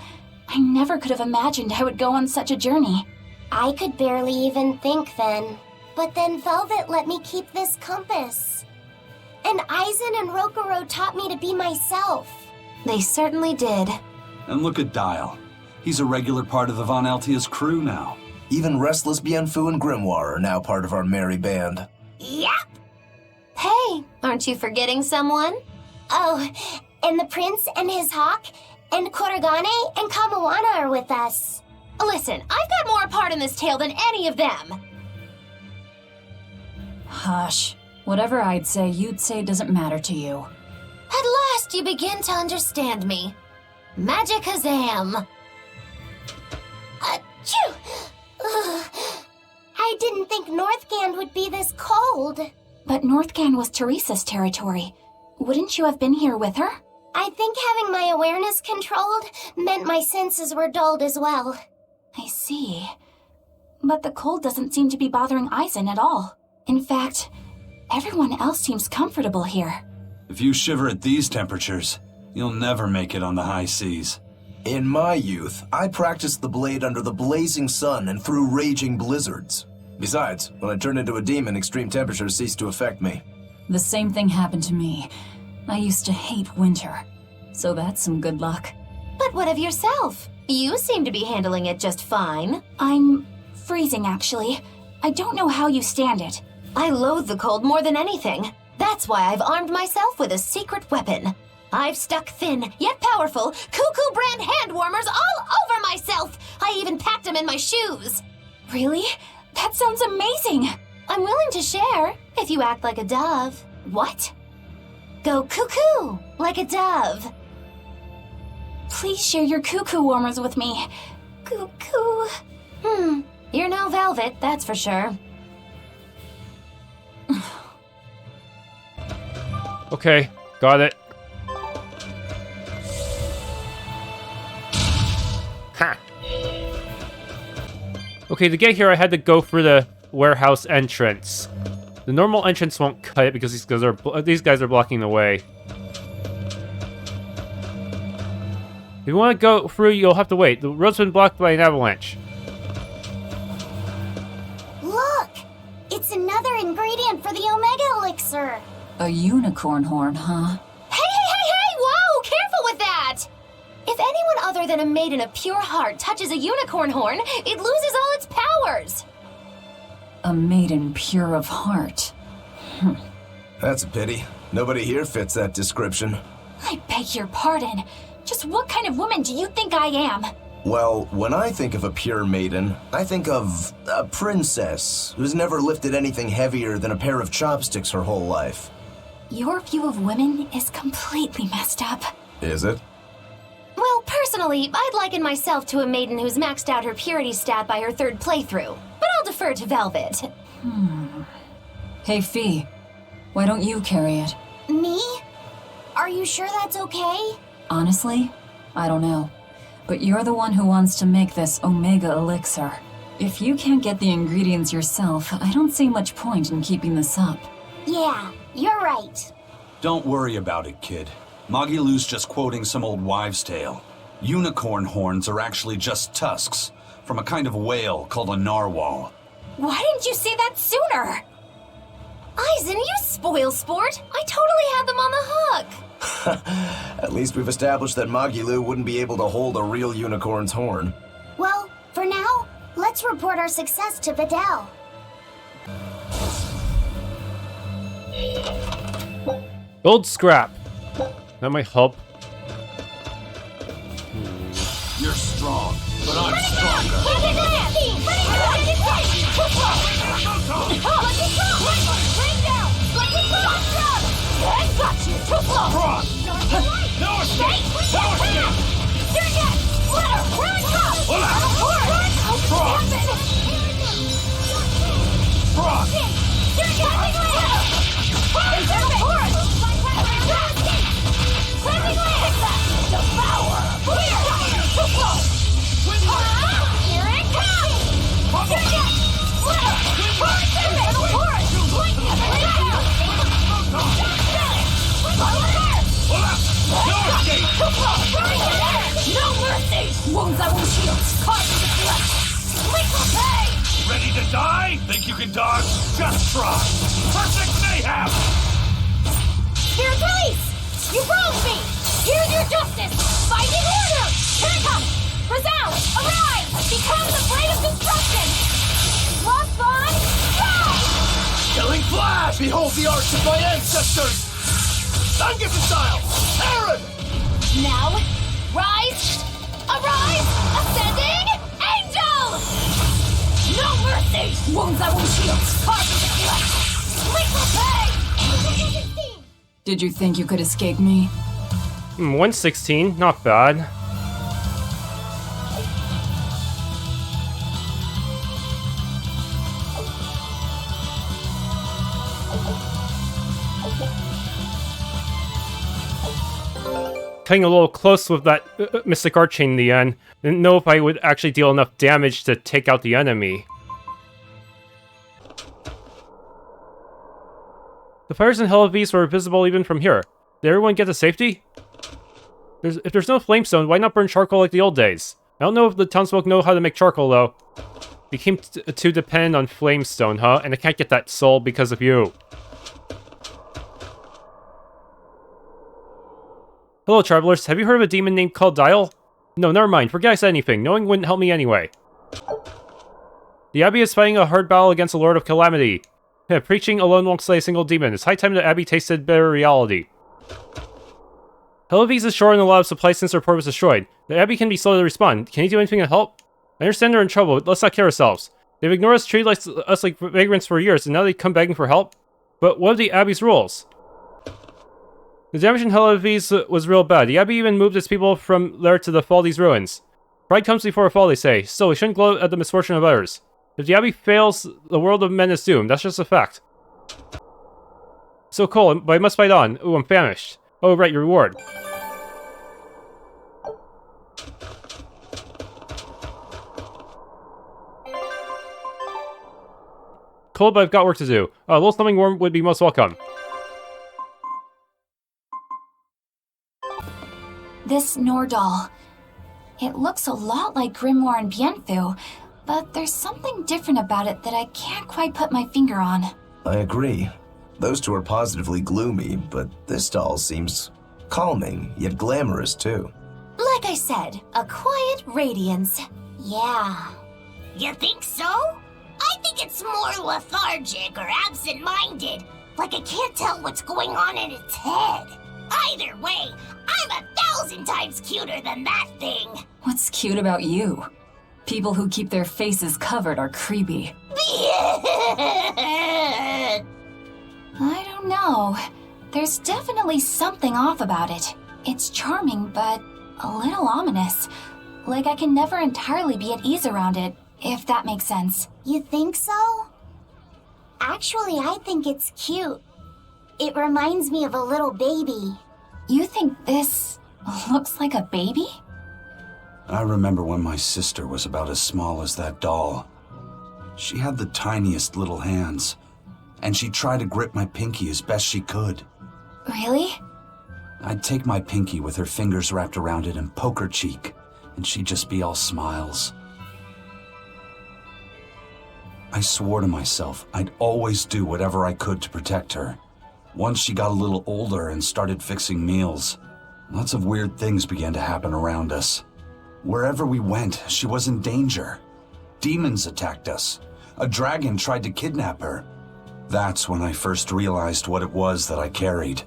I never could have imagined I would go on such a journey. I could barely even think then. But then Velvet let me keep this compass. And Eisen and Rokuro taught me to be myself. They certainly did. And look at Dial. He's a regular part of the Von Altia's crew now. Even Restless Bienfu and Grimoire are now part of our merry band. Yep. Hey, aren't you forgetting someone? Oh, and the prince and his hawk, and Korogane and Kamoana are with us. Listen, I've got more part in this tale than any of them. Hush. Whatever I'd say, you'd say doesn't matter to you. At last you begin to understand me. Magic Hazam. Achoo! I didn't think Northgand would be this cold. But Northgand was Teresa's territory. Wouldn't you have been here with her? I think having my awareness controlled meant my senses were dulled as well. I see. But the cold doesn't seem to be bothering Eisen at all. In fact, everyone else seems comfortable here. If you shiver at these temperatures, you'll never make it on the high seas. In my youth, I practiced the blade under the blazing sun and through raging blizzards. Besides, when I turned into a demon, extreme temperatures ceased to affect me. The same thing happened to me. I used to hate winter. So that's some good luck. But what of yourself? You seem to be handling it just fine. I'm freezing, actually. I don't know how you stand it. I loathe the cold more than anything. That's why I've armed myself with a secret weapon. I've stuck thin, yet powerful, Cuckoo brand hand warmers all over myself. I even packed them in my shoes. Really? That sounds amazing. I'm willing to share, if you act like a dove. What? Go cuckoo, like a dove. Please share your cuckoo warmers with me. Cuckoo. You're no velvet, that's for sure. Okay, got it. Ha! Okay, to get here I had to go through the warehouse entrance. The normal entrance won't cut it because these guys are blocking the way. If you want to go through, you'll have to wait. The road's been blocked by an avalanche. Look! It's another ingredient for the Omega Elixir. A unicorn horn, huh? Hey! Whoa! Careful with that! If anyone other than a maiden of pure heart touches a unicorn horn, it loses all its powers. A maiden pure of heart. That's a pity. Nobody here fits that description. I beg your pardon. Just what kind of woman do you think I am? Well, when I think of a pure maiden, I think of a princess who's never lifted anything heavier than a pair of chopsticks her whole life. Your view of women is completely messed up. Is it? Well, personally, I'd liken myself to a maiden who's maxed out her purity stat by her third playthrough. But I'll defer to Velvet. Hey, Fee. Why don't you carry it? Me? Are you sure that's okay? Honestly, I don't know. But you're the one who wants to make this Omega Elixir. If you can't get the ingredients yourself, I don't see much point in keeping this up. Yeah, you're right. Don't worry about it, kid. Magilou's just quoting some old wives' tale. Unicorn horns are actually just tusks from a kind of whale called a narwhal. Why didn't you say that sooner? Eisen, you spoil sport. I totally had them on the hook. At least we've established that Magilou wouldn't be able to hold a real unicorn's horn. Well, for now, let's report our success to Vidal. Gold scrap. That might help. You're strong, but I'm stronger. I got you! Too close! No escape! You're next! Let her run up! can dodge? Just try! Perfect mayhem! Spirit release! You wronged me! Here's your justice! Fighting order! Here it comes! Resound! Arise! Become the blade of destruction! Lost on! Rise! Killing flash! Behold the arts of my ancestors! Ungifted style! Aaron! Now, rise! Arise! Ascending! Angel! No mercy! Wounds I won't heal! Carving the flesh! Liquid pay! Did you think you could escape me? 116, not bad. Cutting a little close with that Mystic Archchain in the end. Didn't know if I would actually deal enough damage to take out the enemy. The fires in Hellawes were visible even from here. Did everyone get to safety? If there's no flamestone, why not burn charcoal like the old days? I don't know if the townsfolk know how to make charcoal, though. Became too dependent on flamestone, huh? And I can't get that soul because of you. Hello, travelers. Have you heard of a demon named called Dial? No, never mind. Forget I said anything. Knowing wouldn't help me anyway. The Abbey is fighting a hard battle against the Lord of Calamity. Preaching alone won't slay a single demon. It's high time the Abbey tasted bitter reality. Hellawes is short on a lot of supplies since their port was destroyed. The Abbey can be slow to respond. Can you do anything to help? I understand they're in trouble, but let's not kid ourselves. They've ignored us, treated us like vagrants for years, and now they come begging for help? But what are the Abbey's rules? The damage in Hellawes was real bad. The Abbey even moved its people from there to the Faldies Ruins. Pride comes before a fall, they say. Still, we shouldn't gloat at the misfortune of others. If the Abbey fails, the world of men is doomed. That's just a fact. So cold, but I must fight on. Ooh, I'm famished. Oh, right, your reward. Cold, but I've got work to do. A little something warm would be most welcome. This Nordal. It looks a lot like Grimoire and Bienfu, but there's something different about it that I can't quite put my finger on. I agree. Those two are positively gloomy, but this doll seems calming, yet glamorous too. Like I said, a quiet radiance. Yeah. You think so? I think it's more lethargic or absent-minded. Like I can't tell what's going on in its head. Either way, I'm 1,000 times cuter than that thing. What's cute about you? People who keep their faces covered are creepy. I don't know. There's definitely something off about it. It's charming, but a little ominous. Like I can never entirely be at ease around it, if that makes sense. You think so? Actually, I think it's cute. It reminds me of a little baby. You think this looks like a baby? I remember when my sister was about as small as that doll. She had the tiniest little hands, and she tried to grip my pinky as best she could. Really? I'd take my pinky with her fingers wrapped around it and poke her cheek, and she'd just be all smiles. I swore to myself I'd always do whatever I could to protect her. Once she got a little older and started fixing meals, lots of weird things began to happen around us. Wherever we went, she was in danger. Demons attacked us. A dragon tried to kidnap her. That's when I first realized what it was that I carried.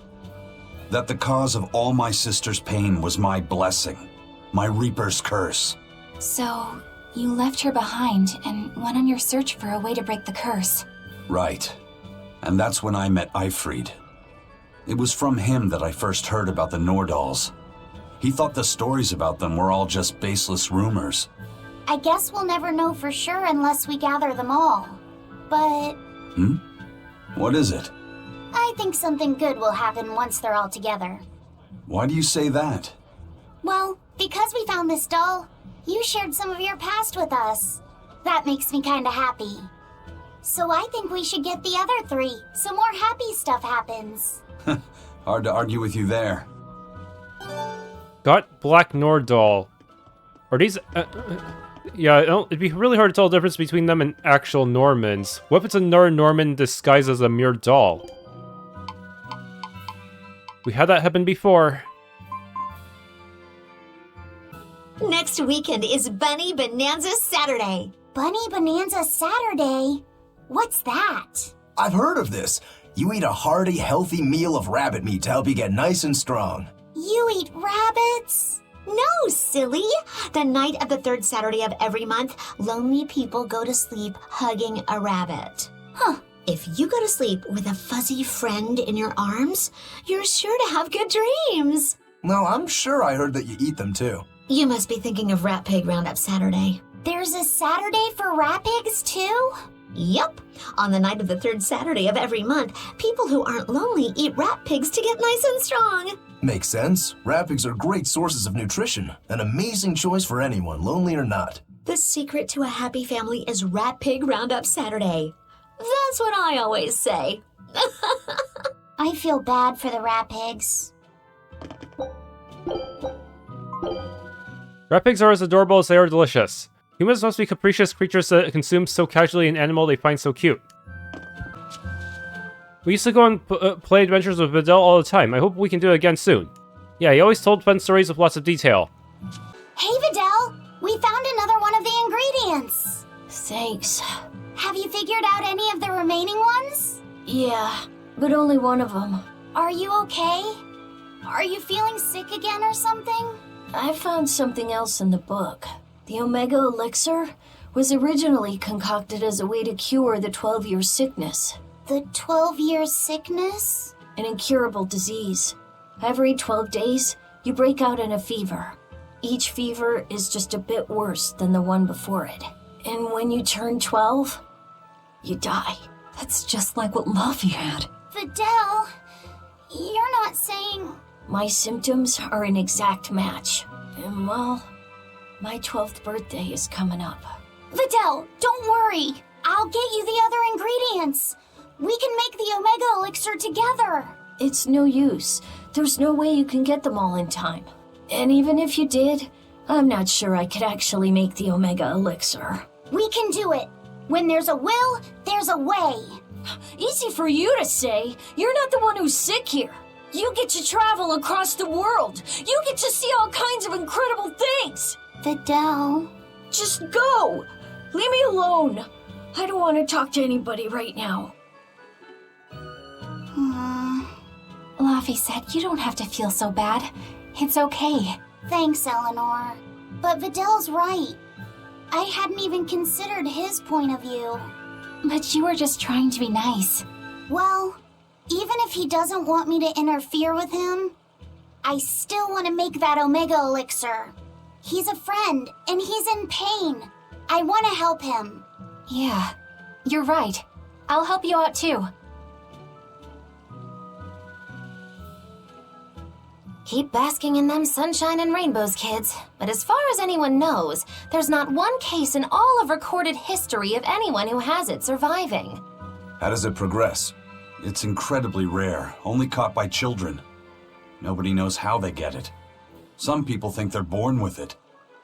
That the cause of all my sister's pain was my blessing, my Reaper's curse. So, you left her behind and went on your search for a way to break the curse. Right. And that's when I met Eifried. It was from him that I first heard about the Nordals. He thought the stories about them were all just baseless rumors. I guess we'll never know for sure unless we gather them all. But... What is it? I think something good will happen once they're all together. Why do you say that? Well, because we found this doll, you shared some of your past with us. That makes me kinda happy. So I think we should get the other three, so more happy stuff happens. Hard to argue with you there. Got Black Nordal. Are these... Yeah, it'd be really hard to tell the difference between them and actual Normans. What if it's another Norman disguised as a mere doll? We had that happen before. Next weekend is Bunny Bonanza Saturday. Bunny Bonanza Saturday? What's that? I've heard of this. You eat a hearty, healthy meal of rabbit meat to help you get nice and strong. You eat rabbits? No, silly. The night of the third Saturday of every month, lonely people go to sleep hugging a rabbit. Huh. If you go to sleep with a fuzzy friend in your arms, you're sure to have good dreams. Well, I'm sure I heard that you eat them too. You must be thinking of Rat Pig Roundup Saturday. There's a Saturday for rat pigs too? Yup. On the night of the third Saturday of every month, people who aren't lonely eat rat pigs to get nice and strong. Makes sense. Rat pigs are great sources of nutrition. An amazing choice for anyone, lonely or not. The secret to a happy family is Rat Pig Roundup Saturday. That's what I always say. I feel bad for the rat pigs. Rat pigs are as adorable as they are delicious. Humans must be capricious creatures that consume so casually an animal they find so cute. We used to go on play adventures with Videl all the time. I hope we can do it again soon. Yeah, he always told fun stories with lots of detail. Hey Videl, we found another one of the ingredients. Thanks. Have you figured out any of the remaining ones? Yeah, but only one of them. Are you okay? Are you feeling sick again or something? I found something else in the book. The Omega Elixir was originally concocted as a way to cure the 12-year sickness. The 12-year sickness? An incurable disease. Every 12 days, you break out in a fever. Each fever is just a bit worse than the one before it. And when you turn 12, you die. That's just like what Laphicet had. Videl, you're not saying... My symptoms are an exact match. And well, my 12th birthday is coming up. Videl, don't worry. I'll get you the other ingredients. We can make the Omega Elixir together. It's no use. There's no way you can get them all in time. And even if you did, I'm not sure I could actually make the Omega Elixir. We can do it. When there's a will, there's a way. Easy for you to say. You're not the one who's sick here. You get to travel across the world. You get to see all kinds of incredible things. Videl. Just go. Leave me alone. I don't want to talk to anybody right now. Laphicet, you don't have to feel so bad. It's okay. Thanks, Eleanor. But Videl's right. I hadn't even considered his point of view. But you were just trying to be nice. Well, even if he doesn't want me to interfere with him, I still want to make that Omega Elixir. He's a friend, and he's in pain. I want to help him. Yeah, you're right. I'll help you out too. Keep basking in them sunshine and rainbows, kids. But as far as anyone knows, there's not one case in all of recorded history of anyone who has it surviving. How does it progress? It's incredibly rare, only caught by children. Nobody knows how they get it. Some people think they're born with it.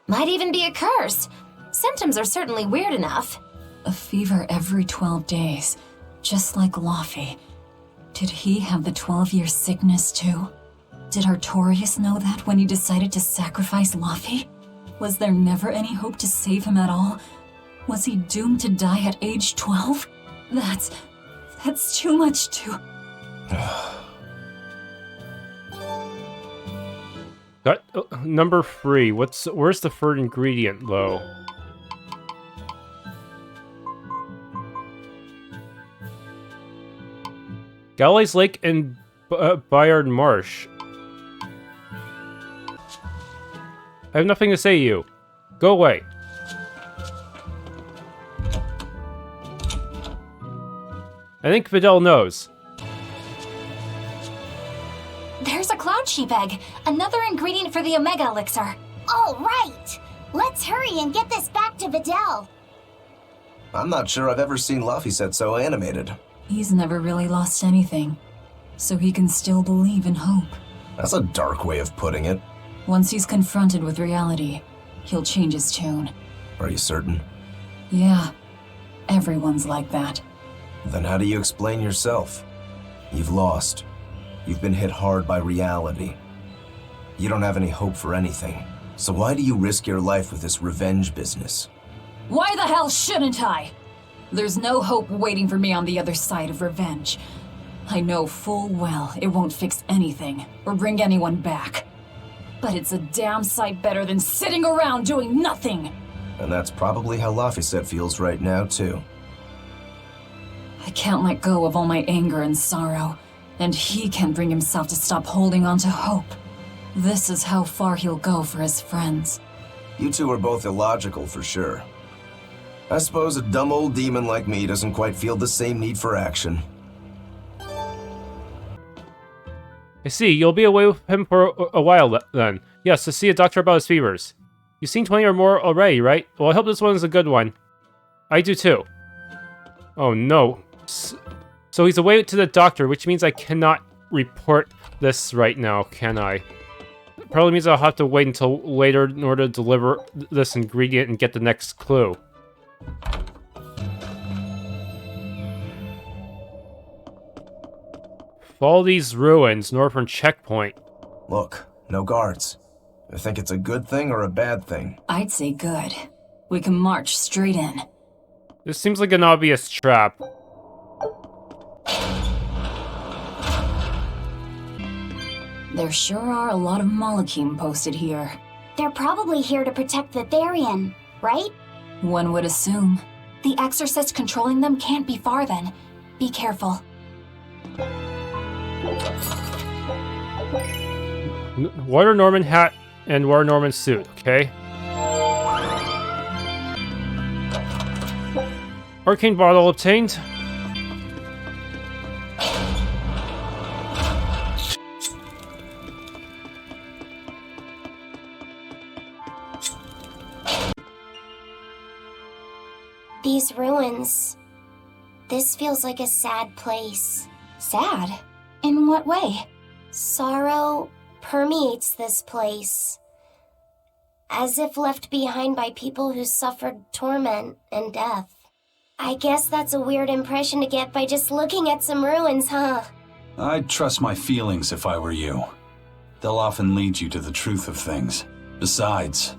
Might even be a curse. Symptoms are certainly weird enough. A fever every 12 days, just like Laphicet. Did he have the 12-year sickness too? Did Artorius know that when he decided to sacrifice Laphicet? Was there never any hope to save him at all? Was he doomed to die at age 12? That's too much to... Number 3. Where's the third ingredient, though? Galley's Lake and Bayard Marsh. I have nothing to say to you. Go away. I think Videl knows. There's a cloud sheep egg, another ingredient for the Omega Elixir. All right! Let's hurry and get this back to Videl. I'm not sure I've ever seen Laphicet so animated. He's never really lost anything, so he can still believe in hope. That's a dark way of putting it. Once he's confronted with reality, he'll change his tune. Are you certain? Yeah, everyone's like that. Then how do you explain yourself? You've lost. You've been hit hard by reality. You don't have any hope for anything. So why do you risk your life with this revenge business? Why the hell shouldn't I? There's no hope waiting for me on the other side of revenge. I know full well it won't fix anything or bring anyone back. But it's a damn sight better than sitting around doing nothing. And that's probably how Laphicet feels right now, too. I can't let go of all my anger and sorrow, and he can't bring himself to stop holding on to hope. This is how far he'll go for his friends. You two are both illogical for sure. I suppose a dumb old demon like me doesn't quite feel the same need for action. I see, you'll be away with him for a while then. Yes, to see a doctor about his fevers. You've seen 20 or more already, right? Well, I hope this one's a good one. I do too. Oh no. So he's away to the doctor, which means I cannot report this right now, can I? Probably means I'll have to wait until later in order to deliver this ingredient and get the next clue. Faldies Ruins, northern checkpoint. Look, no guards. I think it's a good thing or a bad thing? I'd say good. We can march straight in. This seems like an obvious trap. There sure are a lot of Malakhim posted here. They're probably here to protect the Therion, right? One would assume. The Exorcist controlling them can't be far then. Be careful. Water Norman hat and Water Norman suit, okay? Arcane bottle obtained. These ruins. This feels like a sad place. Sad? In what way? Sorrow permeates this place. As if left behind by people who suffered torment and death. I guess that's a weird impression to get by just looking at some ruins, huh? I'd trust my feelings if I were you. They'll often lead you to the truth of things. Besides,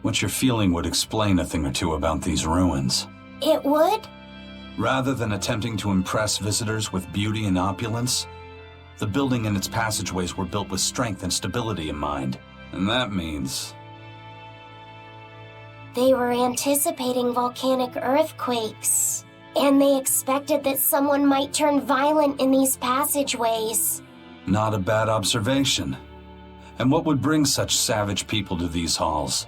what you're feeling would explain a thing or two about these ruins. It would? Rather than attempting to impress visitors with beauty and opulence, the building and its passageways were built with strength and stability in mind. And that means... They were anticipating volcanic earthquakes. And they expected that someone might turn violent in these passageways. Not a bad observation. And what would bring such savage people to these halls?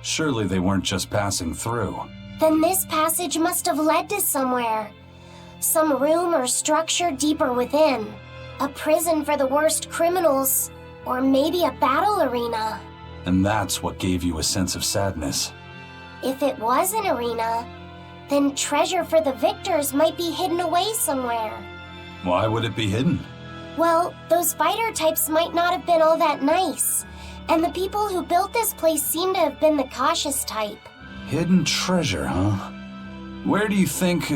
Surely they weren't just passing through. Then this passage must have led to somewhere. Some room or structure deeper within. A prison for the worst criminals. Or maybe a battle arena. And that's what gave you a sense of sadness. If it was an arena, then treasure for the victors might be hidden away somewhere. Why would it be hidden? Well, those fighter types might not have been all that nice. And the people who built this place seem to have been the cautious type. Hidden treasure, huh? Where do you think...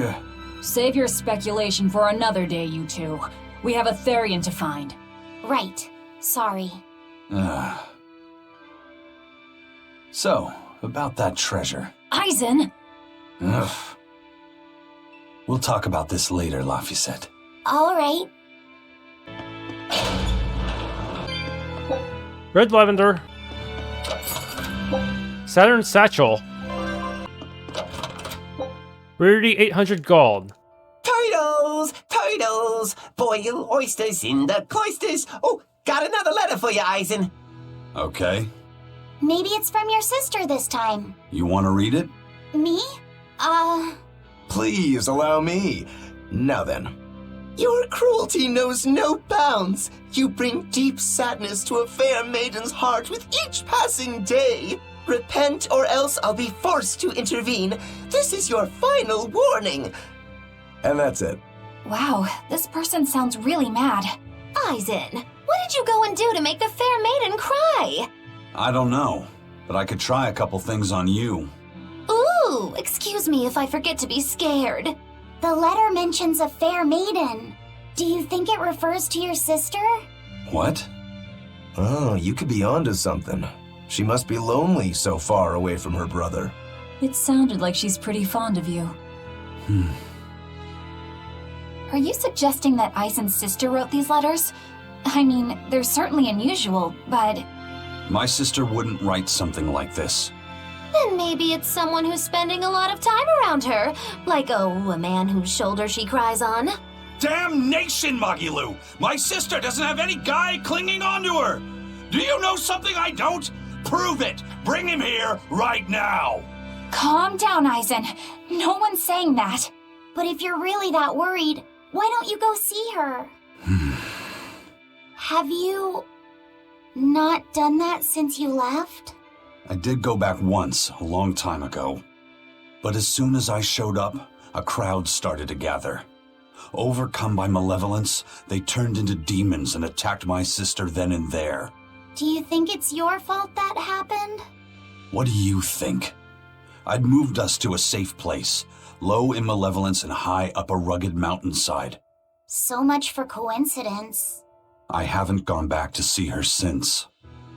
Save your speculation for another day, you two. We have a Therion to find. Right. Sorry. So, about that treasure. Eisen! Ugh. We'll talk about this later, Laphicet. All right. Red lavender. Saturn satchel. Rarity 800 gold. Turtles! Boil oysters in the cloisters. Oh, got another letter for you, Eisen. Okay. Maybe it's from your sister this time. You want to read it? Me? Please allow me. Now then. Your cruelty knows no bounds. You bring deep sadness to a fair maiden's heart with each passing day. Repent or else I'll be forced to intervene. This is your final warning. And that's it. Wow, this person sounds really mad. Eisen, what did you go and do to make the fair maiden cry? I don't know, but I could try a couple things on you. Ooh, excuse me if I forget to be scared. The letter mentions a fair maiden. Do you think it refers to your sister? What? Oh, you could be onto something. She must be lonely so far away from her brother. It sounded like she's pretty fond of you. Are you suggesting that Eisen's sister wrote these letters? I mean, they're certainly unusual, but... My sister wouldn't write something like this. Then maybe it's someone who's spending a lot of time around her. Like, a man whose shoulder she cries on. Damnation, Magilu! My sister doesn't have any guy clinging onto her! Do you know something I don't? Prove it! Bring him here right now! Calm down, Eisen. No one's saying that. But if you're really that worried, why don't you go see her? Have you not done that since you left? I did go back once, a long time ago. But as soon as I showed up, a crowd started to gather. Overcome by malevolence, they turned into demons and attacked my sister then and there. Do you think it's your fault that happened? What do you think? I'd moved us to a safe place, low in malevolence and high up a rugged mountainside. So much for coincidence. I haven't gone back to see her since.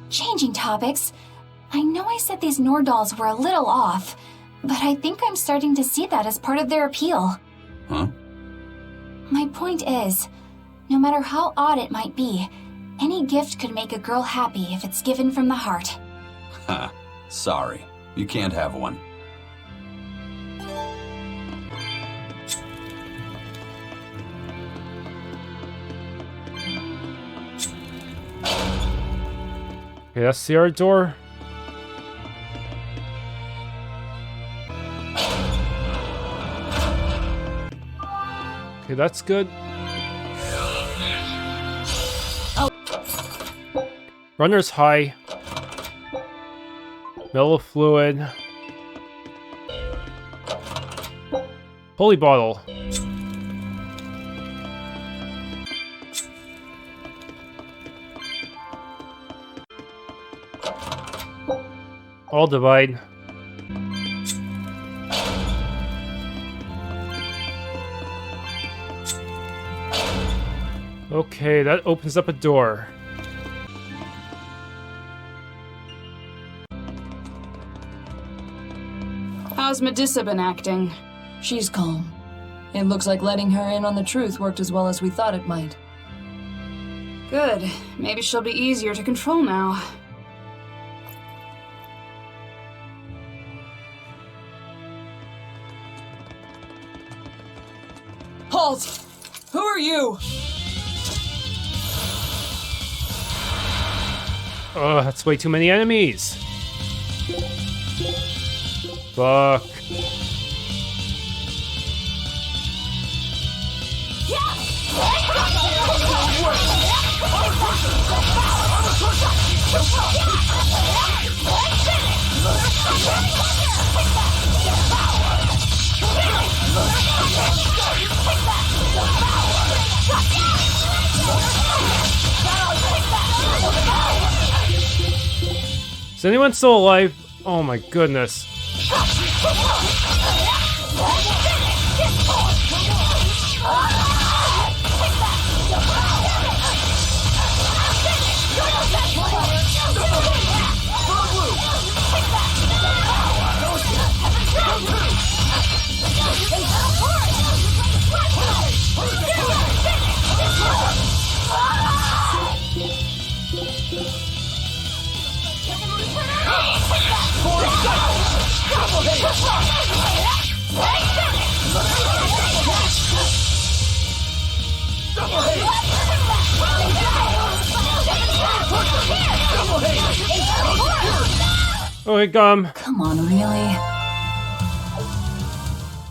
Changing topics. I know I said these Nordals were a little off, but I think I'm starting to see that as part of their appeal. Huh? My point is, no matter how odd it might be, any gift could make a girl happy if it's given from the heart. Ha, sorry. You can't have one. Okay, that's the art door. Okay, that's good. Runner's high. Mellow fluid. Holy bottle. All divide. Okay, that opens up a door. How's Medissa been acting? She's calm. It looks like letting her in on the truth worked as well as we thought it might. Good. Maybe she'll be easier to control now. Halt! Who are you? Oh, that's way too many enemies. Fuck. Is anyone still alive? Oh my goodness. Oh, hey, Gum. Come on, really?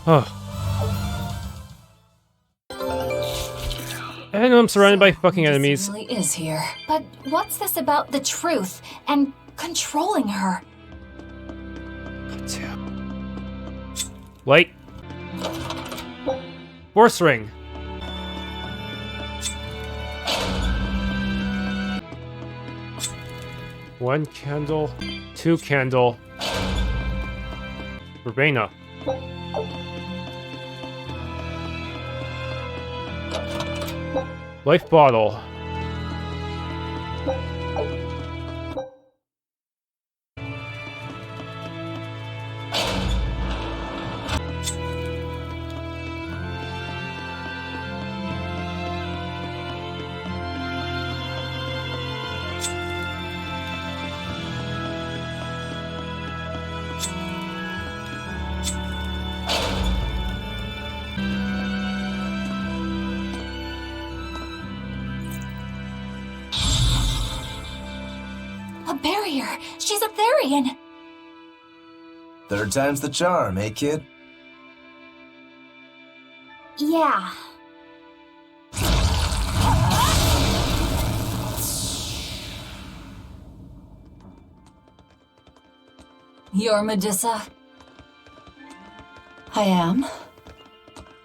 Oh. I know I'm surrounded by fucking enemies. It really is here. But what's this about the truth and controlling her? Light. Force ring. One candle. Two candle. Verbena. Life bottle. She's a Therion! Third time's the charm, eh, kid? Yeah. You're Medissa? I am.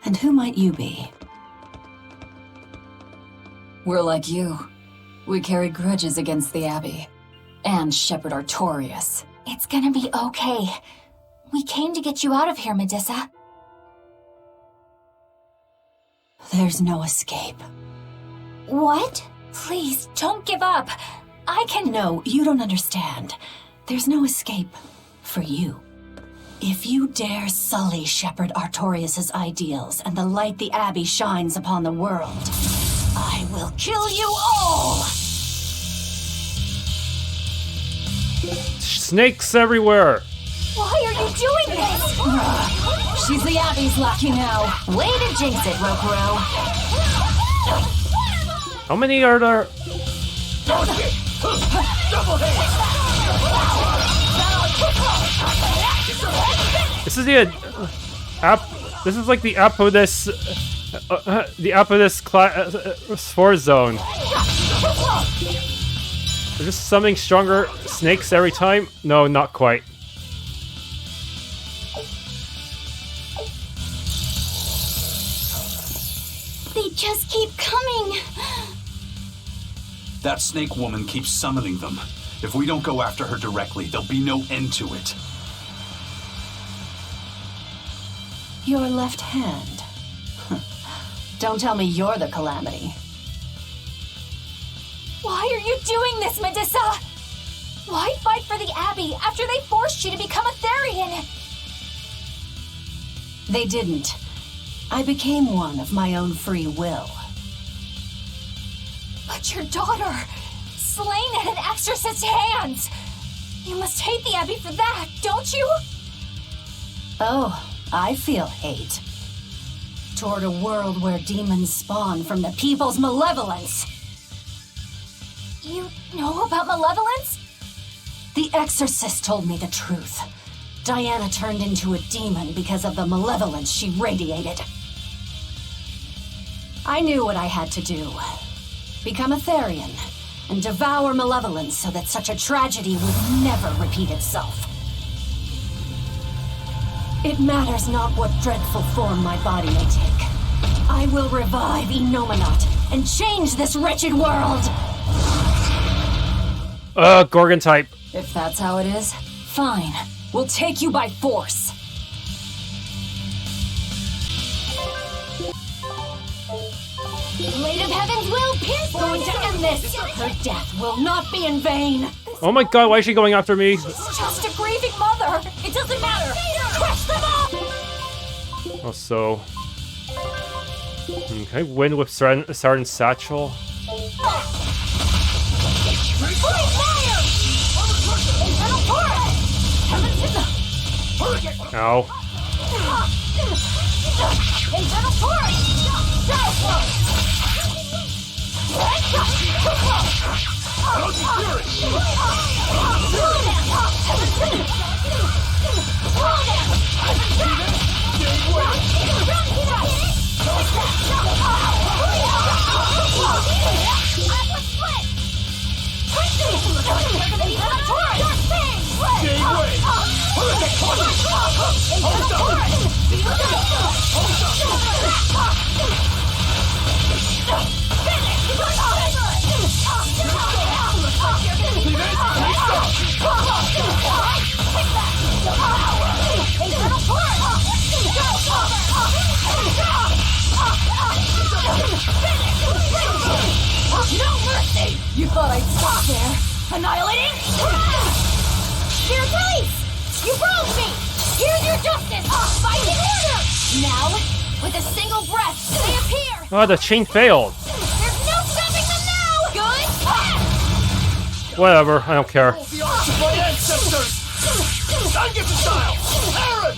And who might you be? We're like you. We carry grudges against the Abbey. And Shepherd Artorius. It's gonna be okay. We came to get you out of here, Medissa. There's no escape. What? Please, don't give up. I can— No, you don't understand. There's no escape for you. If you dare sully Shepherd Artorius's ideals and the light the Abbey shines upon the world, I will kill you all! Snakes everywhere! Why are you doing this? She's the Abbey's lucky now. Way to jinx it, Rokuro. How many are there? This is the This is like the Apodus, Force Zone. They're just summoning stronger snakes every time? No, not quite. They just keep coming. That snake woman keeps summoning them. If we don't go after her directly, there'll be no end to it. Your left hand. Don't tell me you're the calamity. Why are you doing this, Medissa? Why fight for the Abbey after they forced you to become a Therion? They didn't. I became one of my own free will. But your daughter, slain at an Exorcist's hands! You must hate the Abbey for that, don't you? Oh, I feel hate. Toward a world where demons spawn from the people's malevolence. You know about Malevolence? The Exorcist told me the truth. Diana turned into a demon because of the malevolence she radiated. I knew what I had to do. Become a Therion, and devour malevolence so that such a tragedy would never repeat itself. It matters not what dreadful form my body may take. I will revive Innominat and change this wretched world! Gorgon type. If that's how it is, fine. We'll take you by force. Blade of Heavens will pierce Going to end this! Her death will not be in vain! Oh my god, why is she going after me? It's just a grieving mother! It doesn't matter! Crush them all! Also... Okay, win with Sergeant Satchel. Ow. Annihilating! Spirit release! You broke me! Here's your justice! Fight in order! Now, with a single breath, they appear! Oh, the chain failed. There's no stopping them now! Good! Whatever, I don't care. The arms of my ancestors! Zangief style! Aaron!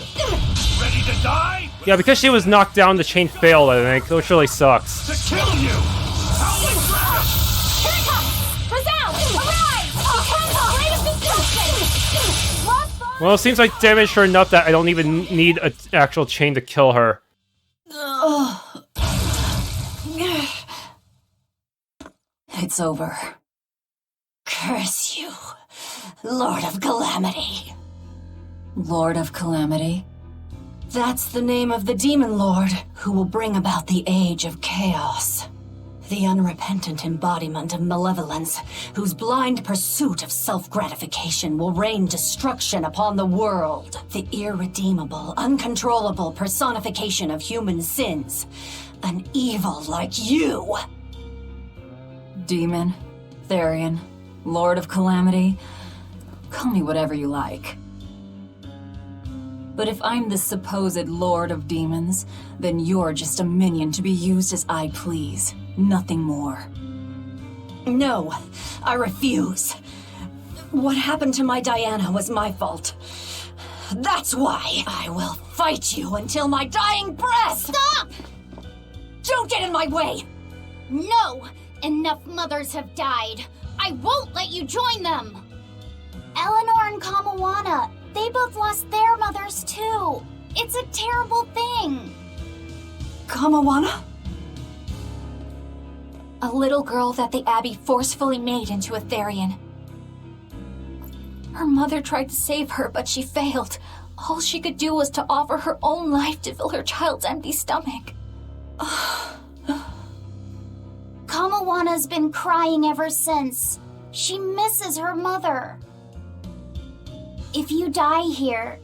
Ready to die? Yeah, because she was knocked down, the chain failed, I think, which really sucks. To kill you! Howling Crash! Here it comes! Resound! Arise! Become the greatest destruction! Well, it seems like damaged her enough that I don't even need an actual chain to kill her. It's over. Curse you, Lord of Calamity. Lord of Calamity? That's the name of the Demon Lord who will bring about the Age of Chaos. The unrepentant embodiment of malevolence, whose blind pursuit of self-gratification will rain destruction upon the world. The irredeemable, uncontrollable personification of human sins. An evil like you. Demon, Therion, Lord of Calamity. Call me whatever you like. But if I'm the supposed Lord of Demons, then you're just a minion to be used as I please. Nothing more. No, I refuse. What happened to my Diana was my fault. That's why I will fight you until my dying breath! Stop! Don't get in my way! No! Enough mothers have died. I won't let you join them! Eleanor and Kamoana, they both lost their mothers too. It's a terrible thing. Kamoana? A little girl that the Abbey forcefully made into a Therion. Her mother tried to save her, but she failed. All she could do was to offer her own life to fill her child's empty stomach. Kamoana's been crying ever since. She misses her mother. If you die here,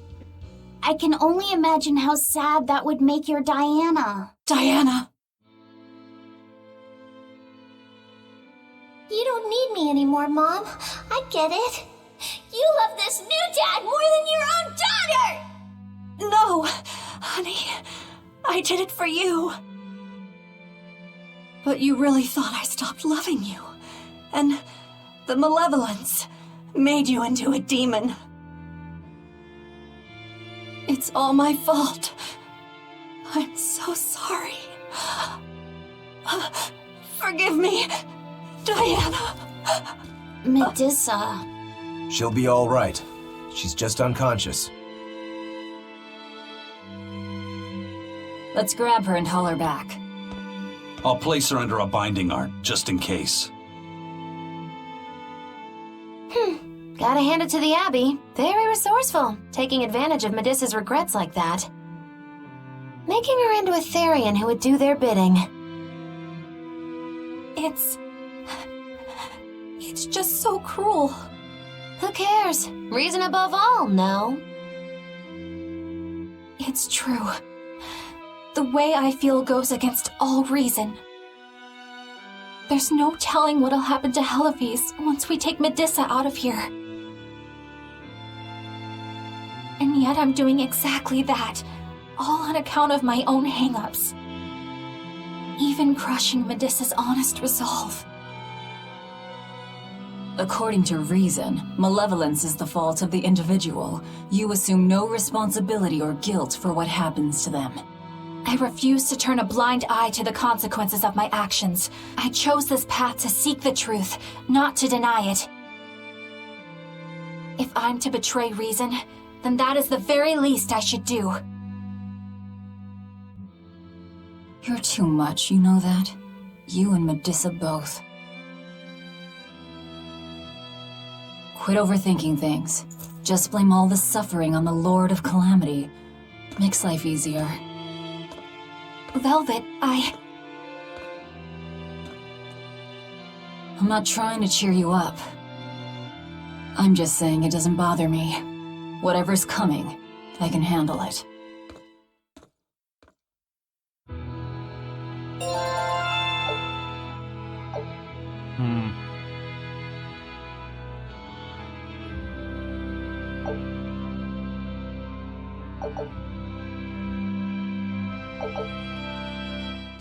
I can only imagine how sad that would make your Diana. Diana! You don't need me anymore, Mom. I get it. You love this new dad more than your own daughter! No, honey. I did it for you. But you really thought I stopped loving you. And the malevolence made you into a demon. It's all my fault. I'm so sorry. Forgive me, Diana. Medissa. She'll be all right. She's just unconscious. Let's grab her and haul her back. I'll place her under a binding art, just in case. Gotta hand it to the Abbey. Very resourceful, taking advantage of Medissa's regrets like that. Making her into a Therion who would do their bidding. It's just so cruel. Who cares? Reason above all, no? It's true. The way I feel goes against all reason. There's no telling what'll happen to Hellawes once we take Medissa out of here. And yet I'm doing exactly that, all on account of my own hang-ups. Even crushing Medissa's honest resolve. According to reason, malevolence is the fault of the individual. You assume no responsibility or guilt for what happens to them. I refuse to turn a blind eye to the consequences of my actions. I chose this path to seek the truth, not to deny it. If I'm to betray reason, then that is the very least I should do. You're too much, you know that? You and Medissa both. Quit overthinking things. Just blame all the suffering on the Lord of Calamity. Makes life easier. Velvet, I'm not trying to cheer you up. I'm just saying it doesn't bother me. Whatever's coming, I can handle it.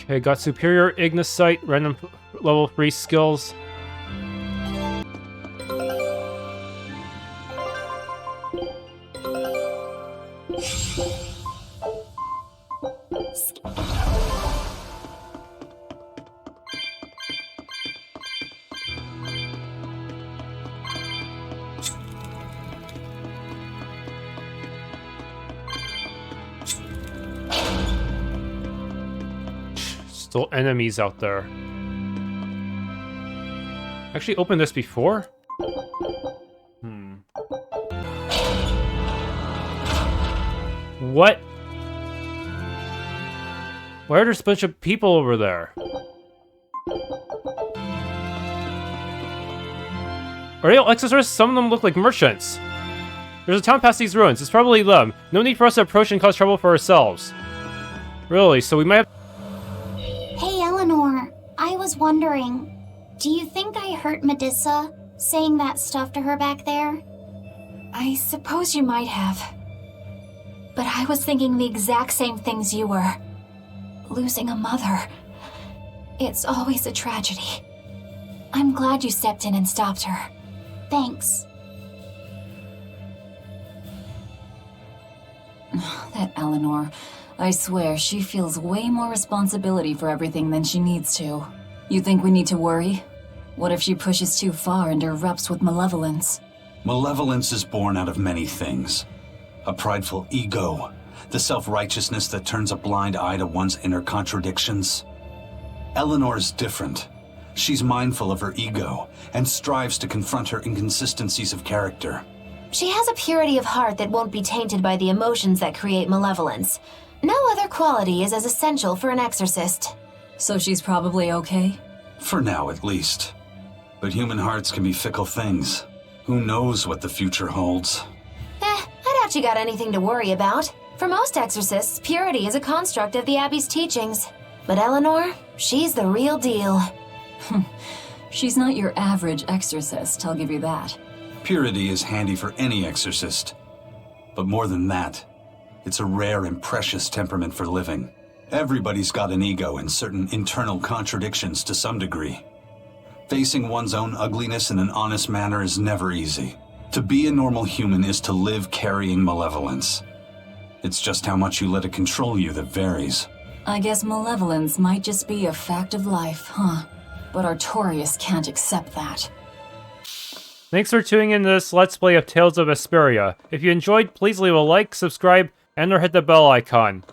Okay, got superior Ignicite, random level 3 skills. Still enemies out there. Actually opened this before? What? Why are there a bunch of people over there? Are they all exorcists? Some of them look like merchants. There's a town past these ruins. It's probably them. No need for us to approach and cause trouble for ourselves. Really? So we might have... Hey, Eleanor. I was wondering, do you think I hurt Medissa saying that stuff to her back there? I suppose you might have. But I was thinking the exact same things you were. Losing a mother. It's always a tragedy. I'm glad you stepped in and stopped her. Thanks. That Eleanor. I swear, she feels way more responsibility for everything than she needs to. You think we need to worry? What if she pushes too far and erupts with malevolence? Malevolence is born out of many things. A prideful ego, the self-righteousness that turns a blind eye to one's inner contradictions. Eleanor's different. She's mindful of her ego and strives to confront her inconsistencies of character. She has a purity of heart that won't be tainted by the emotions that create malevolence. No other quality is as essential for an exorcist. So she's probably okay? For now, at least. But human hearts can be fickle things. Who knows what the future holds? I doubt you got anything to worry about. For most exorcists, purity is a construct of the Abbey's teachings. But Eleanor, she's the real deal. She's not your average exorcist, I'll give you that. Purity is handy for any exorcist. But more than that, it's a rare and precious temperament for living. Everybody's got an ego and certain internal contradictions to some degree. Facing one's own ugliness in an honest manner is never easy. To be a normal human is to live carrying malevolence. It's just how much you let it control you that varies. I guess malevolence might just be a fact of life, huh? But Artorius can't accept that. Thanks for tuning in to this Let's Play of Tales of Berseria. If you enjoyed, please leave a like, subscribe, and or hit the bell icon.